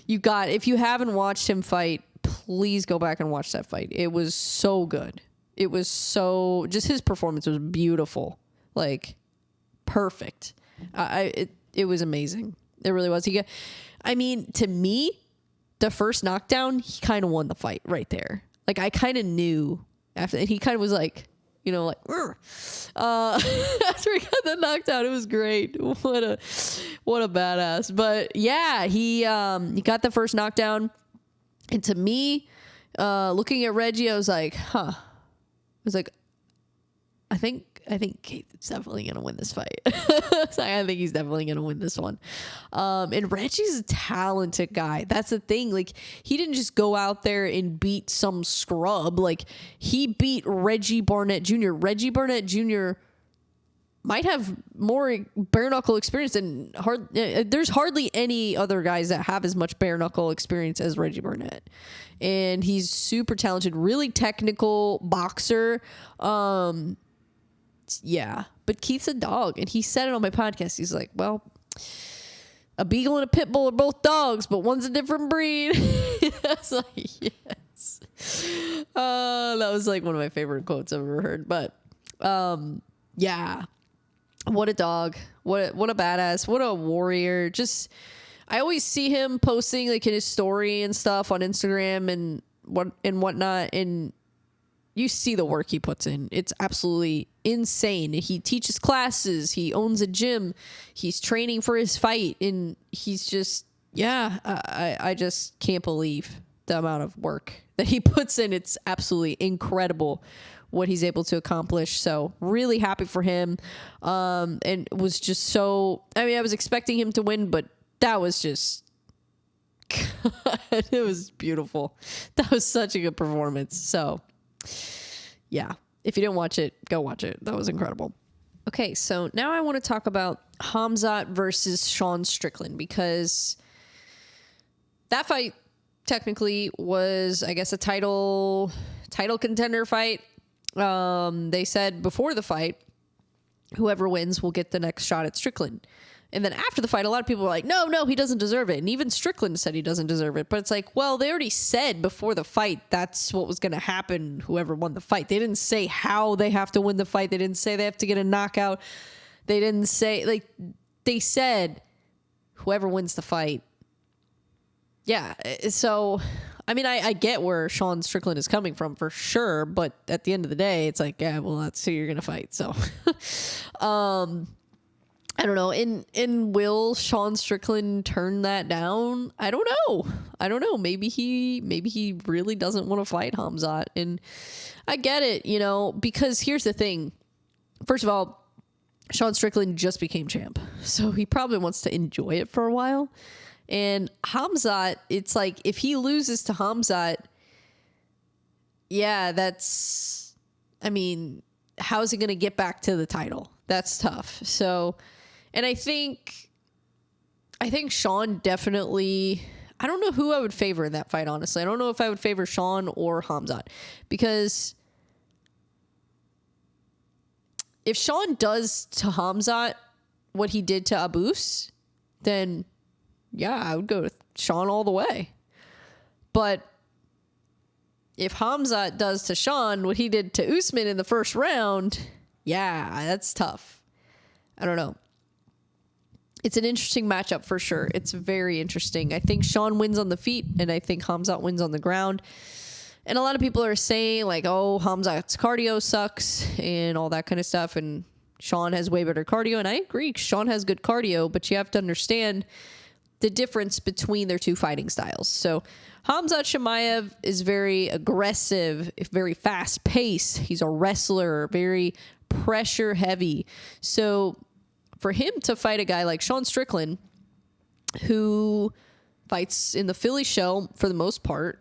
If you haven't watched him fight, please go back and watch that fight. It was so good. It was just his performance was beautiful. Like, perfect. It was amazing. It really was. To me, the first knockdown, he kind of won the fight right there. Like, I kind of knew after, and he kind of was like, after he got the knockdown, it was great. What a badass. But yeah, he got the first knockdown. And to me, looking at Reggie, I was like, I think Keith is definitely going to win this fight. I think he's definitely going to win this one. And Reggie's a talented guy. That's the thing. Like, he didn't just go out there and beat some scrub. Like, he beat Reggie Barnett Jr. Reggie Barnett Jr. might have more bare knuckle experience than there's hardly any other guys that have as much bare knuckle experience as Reggie Barnett. And he's super talented, really technical boxer. Yeah, but Keith's a dog, and he said it on my podcast. He's like, well, a beagle and a pit bull are both dogs, but one's a different breed. I was like, yes. That was like one of my favorite quotes I've ever heard. But yeah, what a dog, what a badass, what a warrior. Just, I always see him posting like in his story and stuff on Instagram and whatnot, and you see the work he puts in. It's absolutely insane. He teaches classes. He owns a gym. He's training for his fight. And he's just, I just can't believe the amount of work that he puts in. It's absolutely incredible what he's able to accomplish. So really happy for him. And it was just I was expecting him to win, but that was just, God, it was beautiful. That was such a good performance. So yeah, if you didn't watch it, go watch it. That was incredible. Okay, so now I want to talk about Khamzat versus Sean Strickland, because that fight technically was, I guess, a title contender fight. they said before the fight, whoever wins will get the next shot at Strickland. And then after the fight, a lot of people were like, no, he doesn't deserve it. And even Strickland said he doesn't deserve it. But it's like, well, they already said before the fight that's what was going to happen, whoever won the fight. They didn't say how they have to win the fight. They didn't say they have to get a knockout. They didn't say, like, they said whoever wins the fight. Yeah. So, I mean, I get where Sean Strickland is coming from for sure. But at the end of the day, it's like, yeah, well, that's who you're going to fight. So, I don't know. In will Sean Strickland turn that down? I don't know. Maybe he really doesn't want to fight Khamzat. And I get it, you know, because here's the thing. First of all, Sean Strickland just became champ. So he probably wants to enjoy it for a while. And Khamzat, it's like if he loses to Khamzat, yeah, I mean, how's he going to get back to the title? That's tough. So, and I think Sean definitely, I don't know who I would favor in that fight, honestly. I don't know if I would favor Sean or Khamzat, because if Sean does to Khamzat what he did to Abus, then yeah, I would go with Sean all the way. But if Khamzat does to Sean what he did to Usman in the first round, yeah, that's tough. I don't know. It's an interesting matchup for sure. It's very interesting. I think Sean wins on the feet, and I think Khamzat wins on the ground. And a lot of people are saying, like, oh, Khamzat's cardio sucks and all that kind of stuff, and Sean has way better cardio. And I agree, Sean has good cardio, but you have to understand the difference between their two fighting styles. So Khamzat Chimaev is very aggressive, very fast paced. He's a wrestler, very pressure heavy. So for him to fight a guy like Sean Strickland, who fights in the Philly show for the most part,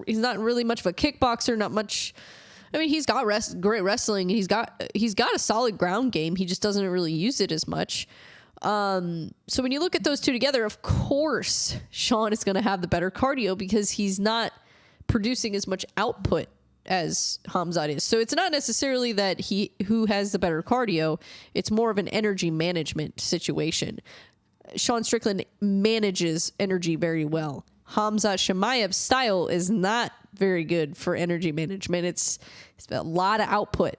he's not really much of a kickboxer, not much. I mean, he's got great wrestling. He's got a solid ground game. He just doesn't really use it as much. So when you look at those two together, of course, Sean is going to have the better cardio because he's not producing as much output as Khamzat is. So it's not necessarily that who has the better cardio. It's more of an energy management situation. Sean Strickland manages energy very well. Khamzat Chimaev's style is not very good for energy management. It's a lot of output.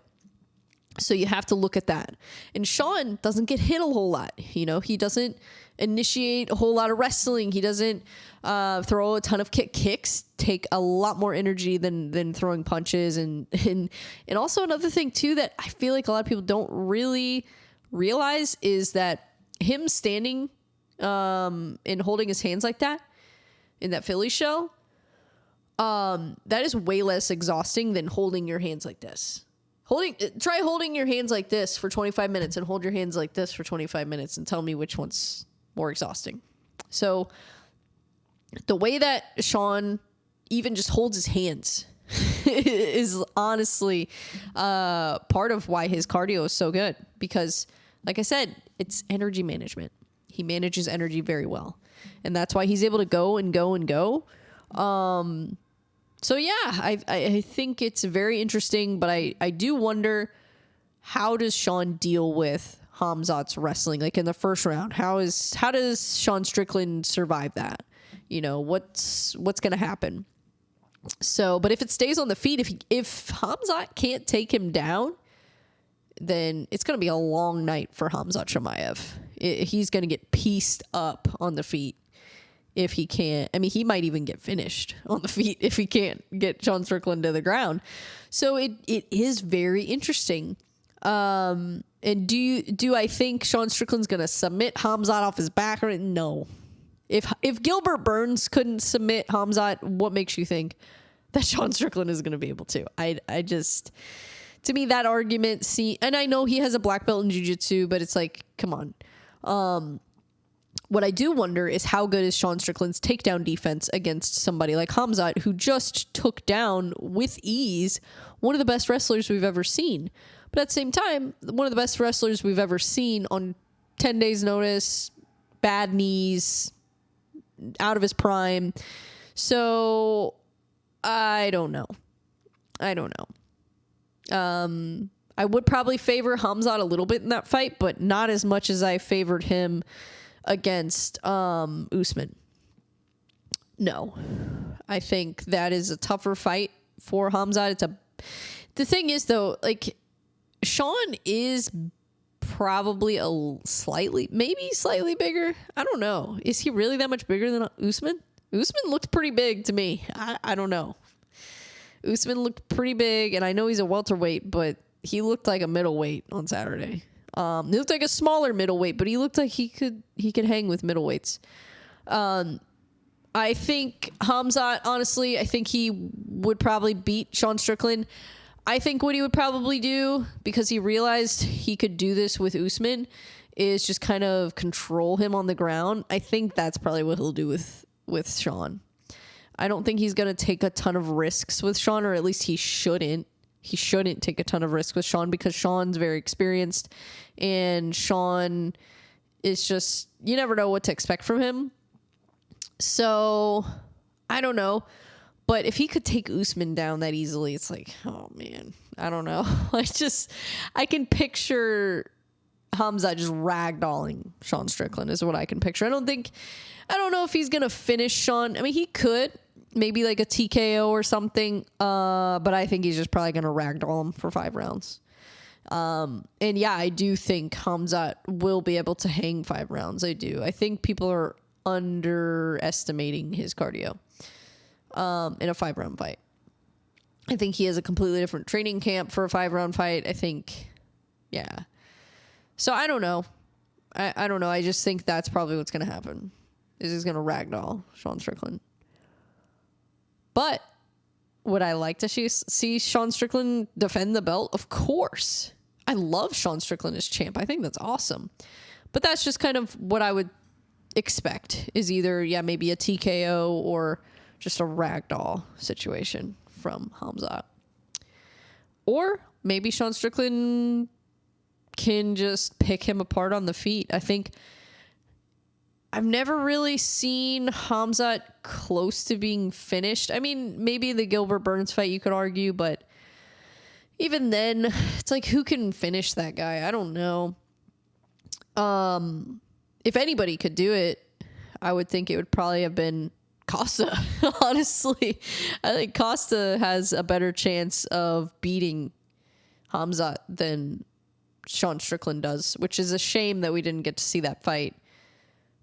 So you have to look at that. And Sean doesn't get hit a whole lot. You know, he doesn't initiate a whole lot of wrestling. He doesn't throw a ton of kicks, take a lot more energy than throwing punches. And also another thing too, that I feel like a lot of people don't really realize is that him standing and holding his hands like that in that Philly show, that is way less exhausting than holding your hands like this. Try holding your hands like this for 25 minutes and hold your hands like this for 25 minutes and tell me which one's more exhausting. So the way that Sean even just holds his hands is honestly part of why his cardio is so good, because like I said, it's energy management. He manages energy very well, and that's why he's able to go and go and go. So yeah, I think it's very interesting, but I do wonder, how does Sean deal with Khamzat's wrestling? Like in the first round, how does Sean Strickland survive that? You know, what's going to happen? So, but if it stays on the feet, if Khamzat can't take him down, then it's going to be a long night for Khamzat Chimaev. He's going to get pieced up on the feet. If he can't, I mean, he might even get finished on the feet if he can't get Sean Strickland to the ground. So it is very interesting. And do I think Sean Strickland's going to submit Khamzat off his back? Or no. If Gilbert Burns couldn't submit Khamzat, what makes you think that Sean Strickland is going to be able to? I just, to me, that argument, and I know he has a black belt in jiu-jitsu, but it's like, come on. What I do wonder is how good is Sean Strickland's takedown defense against somebody like Khamzat, who just took down with ease one of the best wrestlers we've ever seen. But at the same time, one of the best wrestlers we've ever seen on 10 days notice, bad knees, out of his prime. So I don't know. I would probably favor Khamzat a little bit in that fight, but not as much as I favored him against Usman. No, I think that is a tougher fight for Khamzat. The thing is though, like, Sean is probably maybe slightly bigger. I don't know. Is he really that much bigger than Usman? Usman looked pretty big to me. I don't know. Usman looked pretty big, and I know he's a welterweight, but he looked like a middleweight on Saturday. He looked like a smaller middleweight, but he looked like he could hang with middleweights. I think Khamzat, honestly, I think he would probably beat Sean Strickland. I think what he would probably do, because he realized he could do this with Usman, is just kind of control him on the ground. I think that's probably what he'll do with Sean. I don't think he's going to take a ton of risks with Sean, or at least he shouldn't. He shouldn't take a ton of risks with Sean because Sean's very experienced, and Sean is just, you never know what to expect from him. So I don't know. But if he could take Usman down that easily, it's like, oh man, I don't know. I can picture Khamzat just ragdolling Sean Strickland is what I can picture. I don't know if he's going to finish Sean. I mean, he could, maybe like a TKO or something. But I think he's just probably going to ragdoll him for 5 rounds. And yeah, I do think Khamzat will be able to hang 5 rounds. I do. I think people are underestimating his cardio. In a 5-round fight. I think he has a completely different training camp for a 5-round fight. I think, yeah. So I don't know. I don't know. I just think that's probably what's going to happen. Is he's going to ragdoll Sean Strickland. But would I like to see Sean Strickland defend the belt? Of course. I love Sean Strickland as champ. I think that's awesome. But that's just kind of what I would expect, is either, maybe a TKO or just a ragdoll situation from Khamzat. Or maybe Sean Strickland can just pick him apart on the feet. I think I've never really seen Khamzat close to being finished. I mean, maybe the Gilbert Burns fight you could argue, but even then, it's like, who can finish that guy? I don't know. If anybody could do it, I would think it would probably have been Costa. Honestly, I think Costa has a better chance of beating Khamzat than Sean Strickland does, which is a shame that we didn't get to see that fight,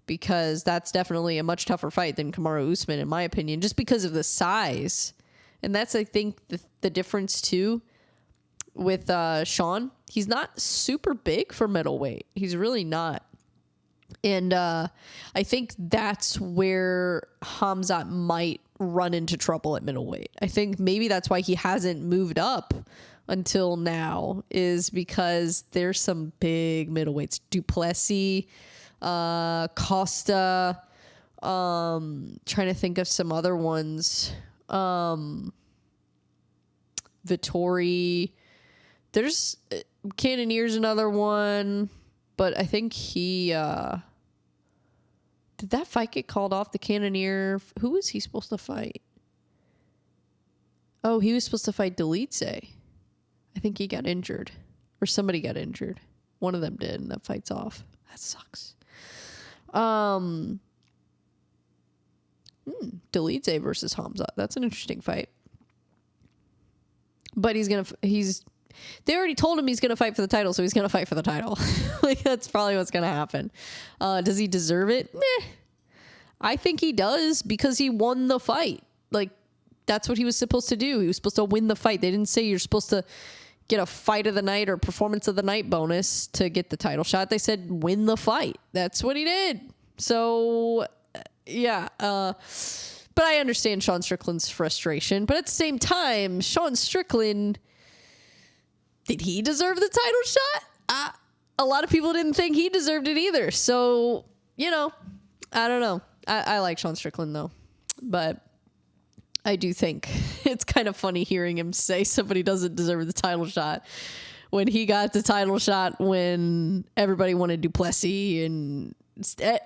because that's definitely a much tougher fight than Kamaru Usman, in my opinion, just because of the size. And that's, I think, the difference too with Sean. He's not super big for middleweight. He's really not. And I think that's where Khamzat might run into trouble at middleweight. I think maybe that's why he hasn't moved up until now, is because there's some big middleweights. Duplessis, Costa, trying to think of some other ones. Vittori. There's Cannonier's another one. But I think he, did that fight get called off? The Cannonier, who was he supposed to fight? Oh, he was supposed to fight Delice. I think he got injured. Or somebody got injured. One of them did, and that fight's off. That sucks. Delice versus Khamzat. That's an interesting fight. But they already told him he's going to fight for the title, so he's going to fight for the title. Like, that's probably what's going to happen. Does he deserve it? Meh. I think he does, because he won the fight. Like, that's what he was supposed to do. He was supposed to win the fight. They didn't say you're supposed to get a fight of the night or performance of the night bonus to get the title shot. They said win the fight. That's what he did. So, yeah. But I understand Sean Strickland's frustration. But at the same time, Sean Strickland, did he deserve the title shot? A lot of people didn't think he deserved it either. So, I don't know. I like Sean Strickland, though. But I do think it's kind of funny hearing him say somebody doesn't deserve the title shot when he got the title shot when everybody wanted Duplessis, and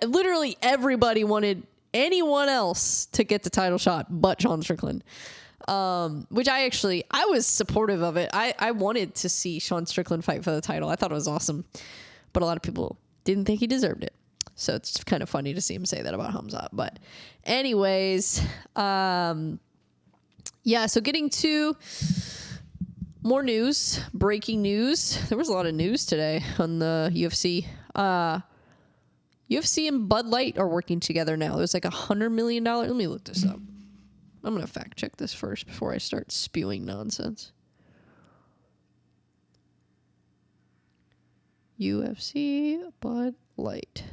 literally everybody wanted anyone else to get the title shot but Sean Strickland. Which I was supportive of it. I wanted to see Sean Strickland fight for the title. I thought it was awesome, but a lot of people didn't think he deserved it. So it's kind of funny to see him say that about Hamzat. But anyways, yeah, so getting to more news, breaking news. There was a lot of news today on the UFC. UFC and Bud Light are working together now. There's like $100 million. Let me look this up. I'm going to fact check this first before I start spewing nonsense. UFC, Bud Light.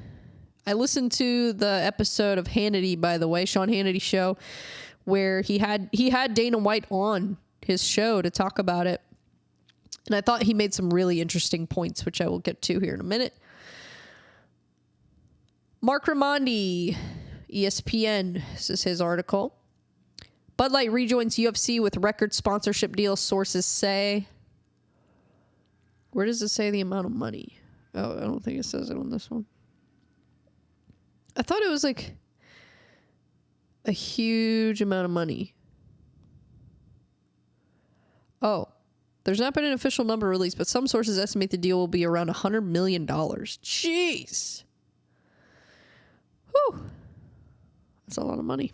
I listened to the episode of Hannity, by the way, Sean Hannity show, where he had Dana White on his show to talk about it. And I thought he made some really interesting points, which I will get to here in a minute. Mark Raimondi, ESPN, this is his article. Bud Light rejoins UFC with record sponsorship deal, sources say. Where does it say the amount of money? Oh, I don't think it says it on this one. I thought it was like a huge amount of money. Oh, there's not been an official number released, but some sources estimate the deal will be around $100 million. Jeez. Whew. That's a lot of money.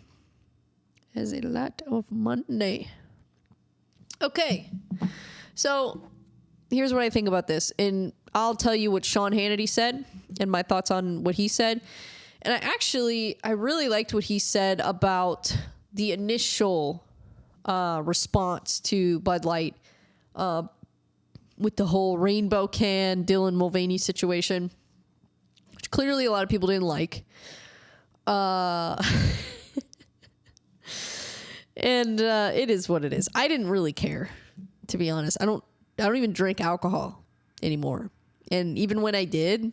That's a lot of money. Okay. So here's what I think about this. And I'll tell you what Sean Hannity said and my thoughts on what he said. And I really liked what he said about the initial response to Bud Light with the whole rainbow can Dylan Mulvaney situation, which clearly a lot of people didn't like. And it is what it is. I didn't really care, to be honest. I don't even drink alcohol anymore. And even when I did,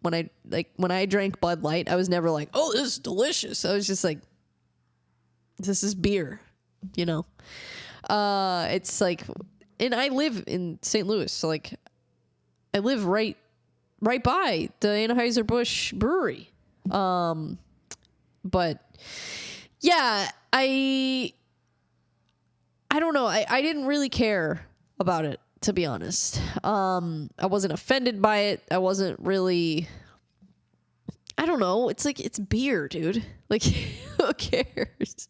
when I drank Bud Light, I was never like, oh, this is delicious. I was just like, this is beer, you know? It's like, and I live in St. Louis, so like I live right by the Anheuser-Busch brewery. But yeah, I don't know. I didn't really care about it, to be honest. I wasn't offended by it. I wasn't really, I don't know. It's like, it's beer, dude. Like, who cares?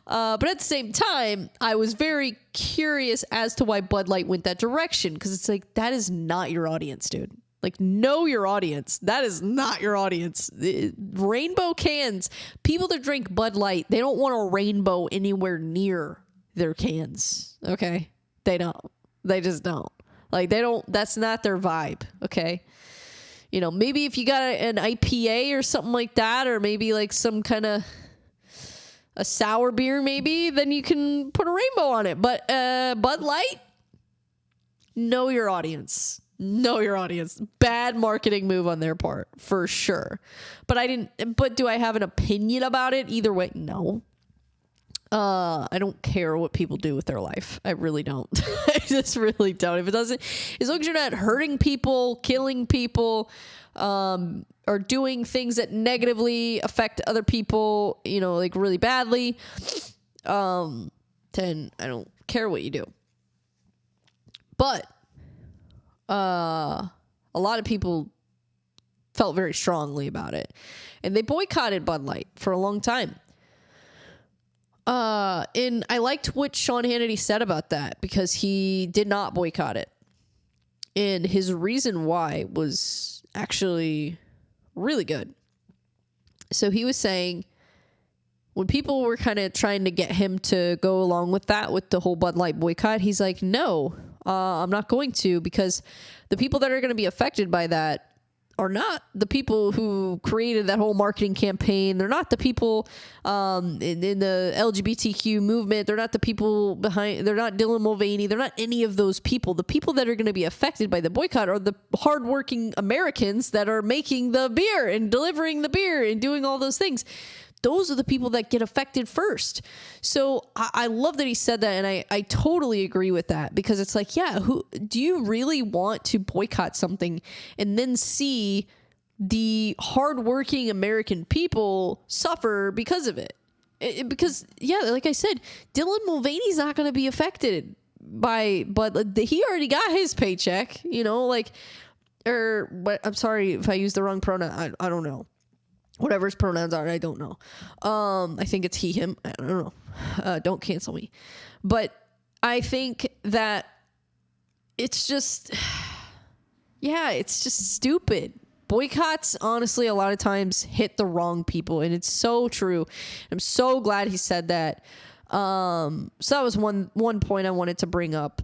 But at the same time, I was very curious as to why Bud Light went that direction. Because it's like, that is not your audience, dude. Like, know your audience. That is not your audience. Rainbow cans. People that drink Bud Light, they don't want a rainbow anywhere near their cans. Okay? They don't. They just don't. Like, they don't. That's not their vibe. Okay? You know, maybe if you got an IPA or something like that, or maybe like some kind of a sour beer, maybe, then you can put a rainbow on it. But Bud Light, know your audience. Know your audience. Bad marketing move on their part, for sure. But do I have an opinion about it? Either way, no. I don't care what people do with their life. I really don't. I just really don't. If it doesn't, as long as you're not hurting people, killing people, or doing things that negatively affect other people, you know, like really badly, then I don't care what you do. But a lot of people felt very strongly about it, and they boycotted Bud Light for a long time. And I liked what Sean Hannity said about that, because he did not boycott it. And his reason why was actually really good. So he was saying, when people were kind of trying to get him to go along with that, with the whole Bud Light boycott, he's like, no, I'm not going to, because the people that are going to be affected by that are not the people who created that whole marketing campaign. They're not the people in the LGBTQ movement. They're not the people behind. They're not Dylan Mulvaney. They're not any of those people. The people that are going to be affected by the boycott are the hardworking Americans that are making the beer and delivering the beer and doing all those things. Those are the people that get affected first. So I love that he said that, and I totally agree with that, because it's like, yeah, who do you really want to boycott something and then see the hardworking American people suffer because of it? because like I said, Dylan Mulvaney's not going to be affected by, but he already got his paycheck, but I'm sorry if I used the wrong pronoun. I don't know. Whatever his pronouns are, I don't know. I think it's he, him. I don't know. Don't cancel me. But I think that it's just, it's just stupid. Boycotts, honestly, a lot of times hit the wrong people, and it's so true. I'm so glad he said that. So that was one point I wanted to bring up,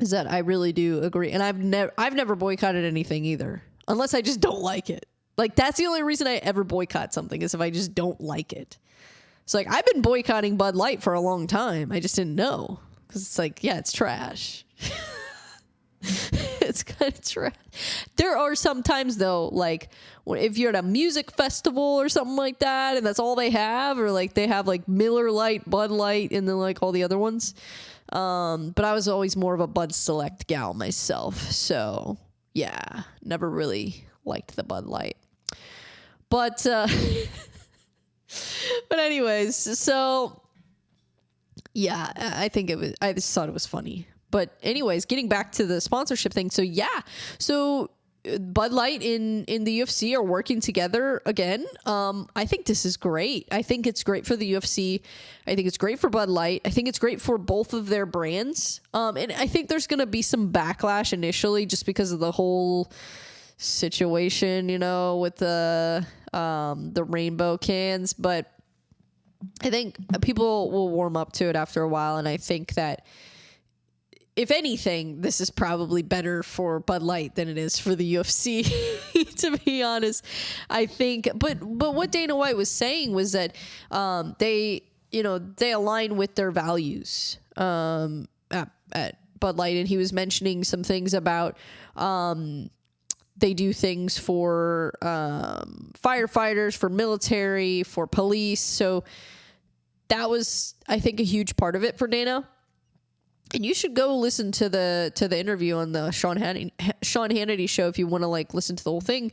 is that I really do agree. And I've never boycotted anything either, unless I just don't like it. Like, that's the only reason I ever boycott something, is if I just don't like it. It's like, I've been boycotting Bud Light for a long time. I just didn't know, because it's like, it's trash. It's kind of trash. There are some times, though, like if you're at a music festival or something like that, and that's all they have, or like they have like Miller Lite, Bud Light, and then like all the other ones. But I was always more of a Bud Select gal myself, so yeah, never really liked the Bud Light. But but anyways, so yeah, I just thought it was funny. But anyways, getting back to the sponsorship thing. So so Bud Light in the UFC are working together again. I think this is great. I think it's great for the UFC. I think it's great for Bud Light. I think it's great for both of their brands. And I think there's going to be some backlash initially, just because of the whole situation, with the rainbow cans. But I think people will warm up to it after a while. And I think that, if anything, this is probably better for Bud Light than it is for the UFC, to be honest. I think, but what Dana White was saying was that they align with their values at Bud Light, and he was mentioning some things about they do things for firefighters, for military, for police. So that was, I think, a huge part of it for Dana. And you should go listen to the interview on the Sean Hannity show if you want to listen to the whole thing.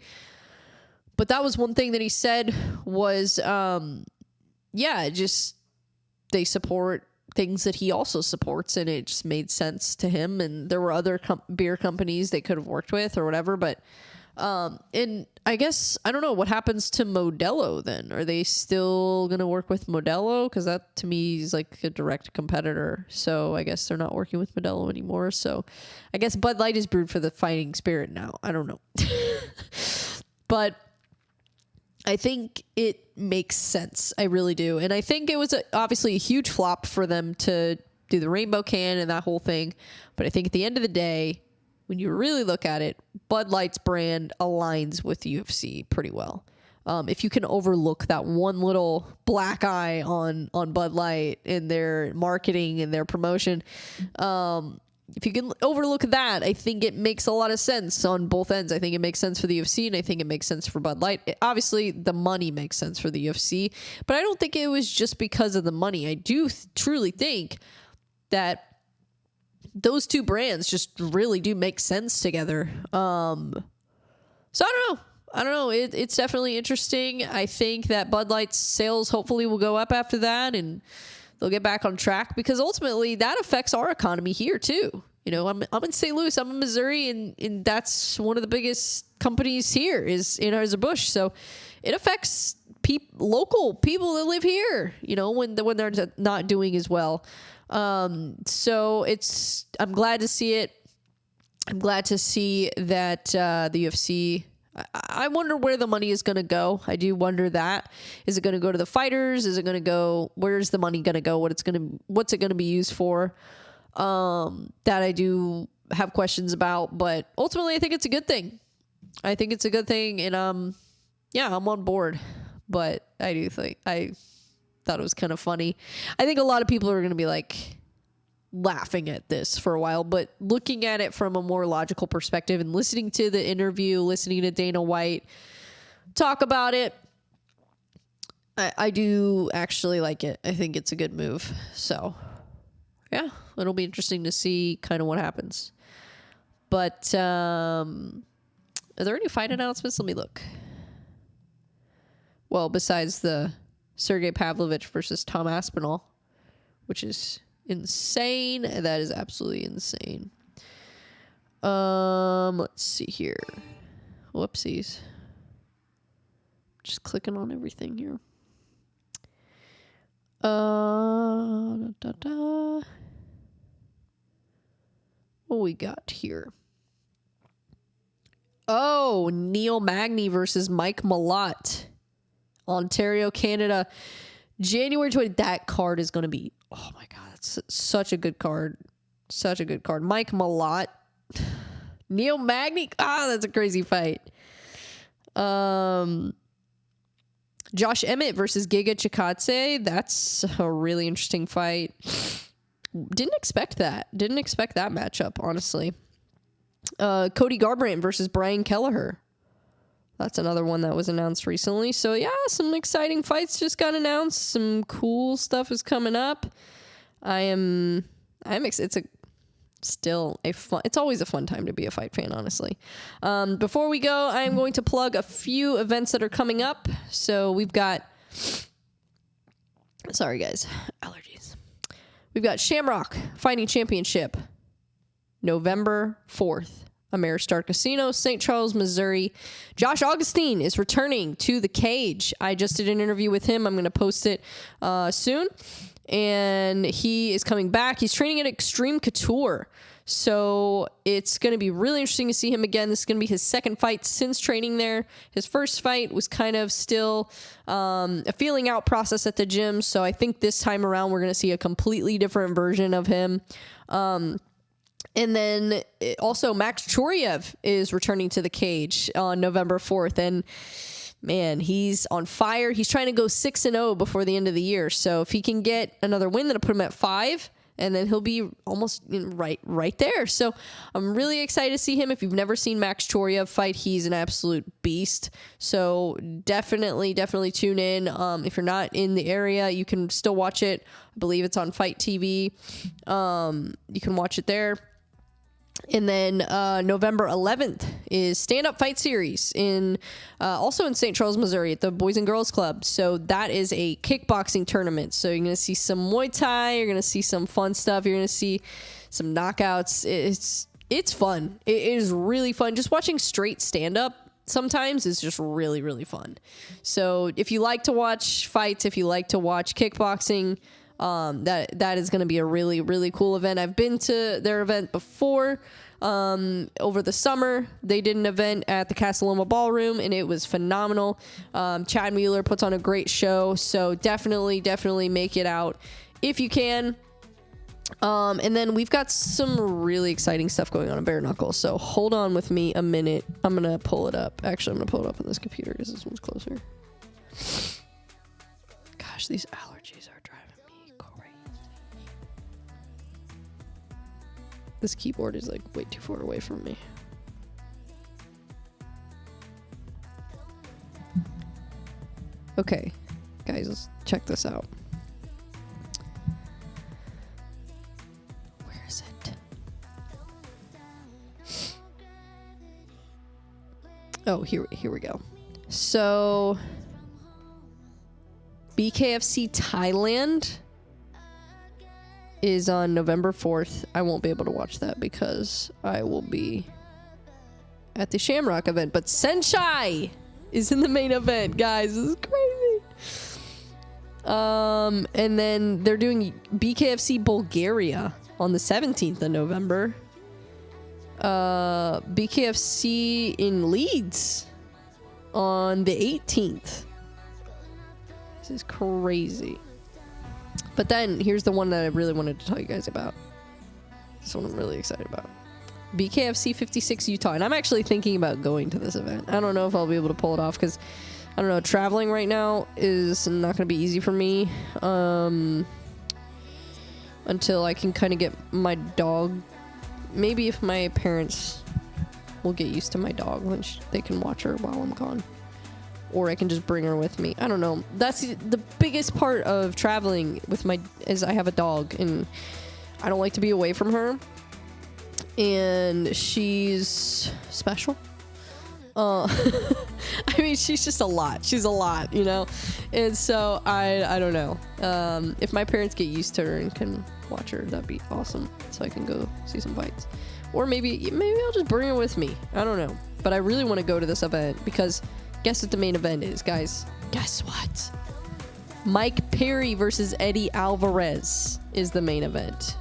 But that was one thing that he said was, just they support things that he also supports, and it just made sense to him. And there were other beer companies they could have worked with or whatever, but and I guess, I don't know what happens to Modelo then. Are they still going to work with Modelo? Because that to me is like a direct competitor. So I guess they're not working with Modelo anymore. So I guess Bud Light is brewed for the fighting spirit now. I don't know. But I think it makes sense. I really do. And I think it was obviously a huge flop for them to do the rainbow can and that whole thing. But I think at the end of the day, when you really look at it, Bud Light's brand aligns with UFC pretty well. If you can overlook that one little black eye on Bud Light in their marketing and their promotion, if you can overlook that, I think it makes a lot of sense on both ends. I think it makes sense for the UFC, and I think it makes sense for Bud Light. Obviously, the money makes sense for the UFC, but I don't think it was just because of the money. I do truly think that those two brands just really do make sense together. So I don't know. It's definitely interesting. I think that Bud Light's sales hopefully will go up after that, and they'll get back on track, because ultimately that affects our economy here too. I'm in St. Louis, I'm in Missouri, and that's one of the biggest companies here is Anheuser-Busch. So it affects local people that live here, when they're not doing as well. So I'm glad to see it. I'm glad to see that the UFC, I wonder where the money is going to go. I do wonder that. Is it going to go to the fighters? Is it going to go, where's the money going to go? What's it going to be used for? That I do have questions about, but ultimately I think it's a good thing. And I'm on board, but I thought it was kind of funny. I think a lot of people are going to be laughing at this for a while, but looking at it from a more logical perspective and listening to the interview, listening to Dana White talk about it, I do actually like it. I think it's a good move. So yeah, it'll be interesting to see kind of what happens. But are there any fight announcements? Let me look. Well, besides the Sergey Pavlovich versus Tom Aspinall, which is insane. That is absolutely insane. Let's see here. Whoopsies. Just clicking on everything here. What we got here? Oh, Neil Magny versus Mike Malott. Ontario, Canada. January 20th. That card is going to be, oh my God, that's such a good card. Such a good card. Mike Malott. Neil Magny. That's a crazy fight. Josh Emmett versus Giga Chikadze. That's a really interesting fight. Didn't expect that. Didn't expect that matchup, honestly. Cody Garbrandt versus Brian Kelleher. That's another one that was announced recently. So yeah, some exciting fights just got announced. Some cool stuff is coming up. I'm excited. It's always a fun time to be a fight fan, honestly. Before we go, I'm going to plug a few events that are coming up. So we've got, sorry guys, allergies. We've got Shamrock Fighting Championship, November 4th. Ameristar Casino, St. Charles, Missouri. Josh Augustine is returning to the cage. I just did an interview with him. I'm going to post it soon. And he is coming back. He's training at Extreme Couture. So it's going to be really interesting to see him again. This is going to be his second fight since training there. His first fight was kind of still a feeling out process at the gym. So I think this time around we're going to see a completely different version of him. And then also Max Choriev is returning to the cage on November 4th. And man, he's on fire. He's trying to go 6-0 before the end of the year. So if he can get another win, that'll put him at 5. And then he'll be almost right there. So I'm really excited to see him. If you've never seen Max Choriev fight, he's an absolute beast. So definitely tune in. If you're not in the area, you can still watch it. I believe it's on Fight TV. You can watch it there. And then November 11th is Stand Up Fight Series also in St. Charles, Missouri at the Boys and Girls Club. So that is a kickboxing tournament. So you're going to see some Muay Thai. You're going to see some fun stuff. You're going to see some knockouts. It's fun. It is really fun. Just watching straight stand up sometimes is just really, really fun. So if you like to watch fights, if you like to watch kickboxing, that is going to be a really, really cool event. I've been to their event before. Over the summer, they did an event at the Casa Loma Ballroom, and it was phenomenal. Chad Mueller puts on a great show, so definitely make it out if you can. And then we've got some really exciting stuff going on in Bare Knuckle, so hold on with me a minute. I'm going to pull it up. Actually, I'm going to pull it up on this computer because this one's closer. Gosh, these allergies are driving me crazy. This keyboard is like way too far away from me. Okay, guys, let's check this out. Where is it? Oh, here we go. So, BKFC Thailand is on November 4th. I won't be able to watch that because I will be at the Shamrock event. But Senshai is in the main event, guys. This is crazy. And then they're doing BKFC Bulgaria on the 17th of November. BKFC in Leeds on the 18th. This is crazy. But then here's the one that I really wanted to tell you guys about. This one I'm really excited about. BKFC 56 Utah. And I'm actually thinking about going to this event. I don't know if I'll be able to pull it off because, I don't know, traveling right now is not going to be easy for me. Until I can kind of get my dog. Maybe if my parents will get used to my dog, when they can watch her while I'm gone. Or I can just bring her with me. I don't know. That's the biggest part of traveling with is I have a dog and I don't like to be away from her. And she's special. I mean, she's just a lot. She's a lot, you know? And so I don't know. If my parents get used to her and can watch her, that'd be awesome. So I can go see some fights. Or maybe I'll just bring her with me. I don't know. But I really want to go to this event because guess what the main event is, guys? Guess what? Mike Perry versus Eddie Alvarez is the main event.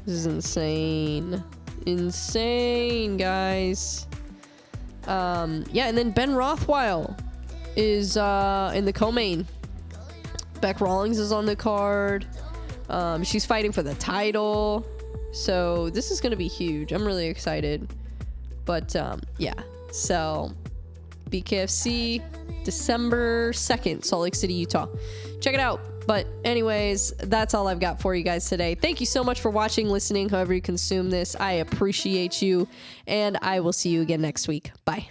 This is insane. Insane, guys. Yeah, and then Ben Rothwell is in the co-main. Beck Rawlings is on the card. She's fighting for the title. So this is going to be huge. I'm really excited. But yeah, so BKFC, December 2nd, Salt Lake City, Utah. Check it out. But anyways, that's all I've got for you guys today. Thank you so much for watching, listening, however you consume this. I appreciate you, and I will see you again next week. Bye.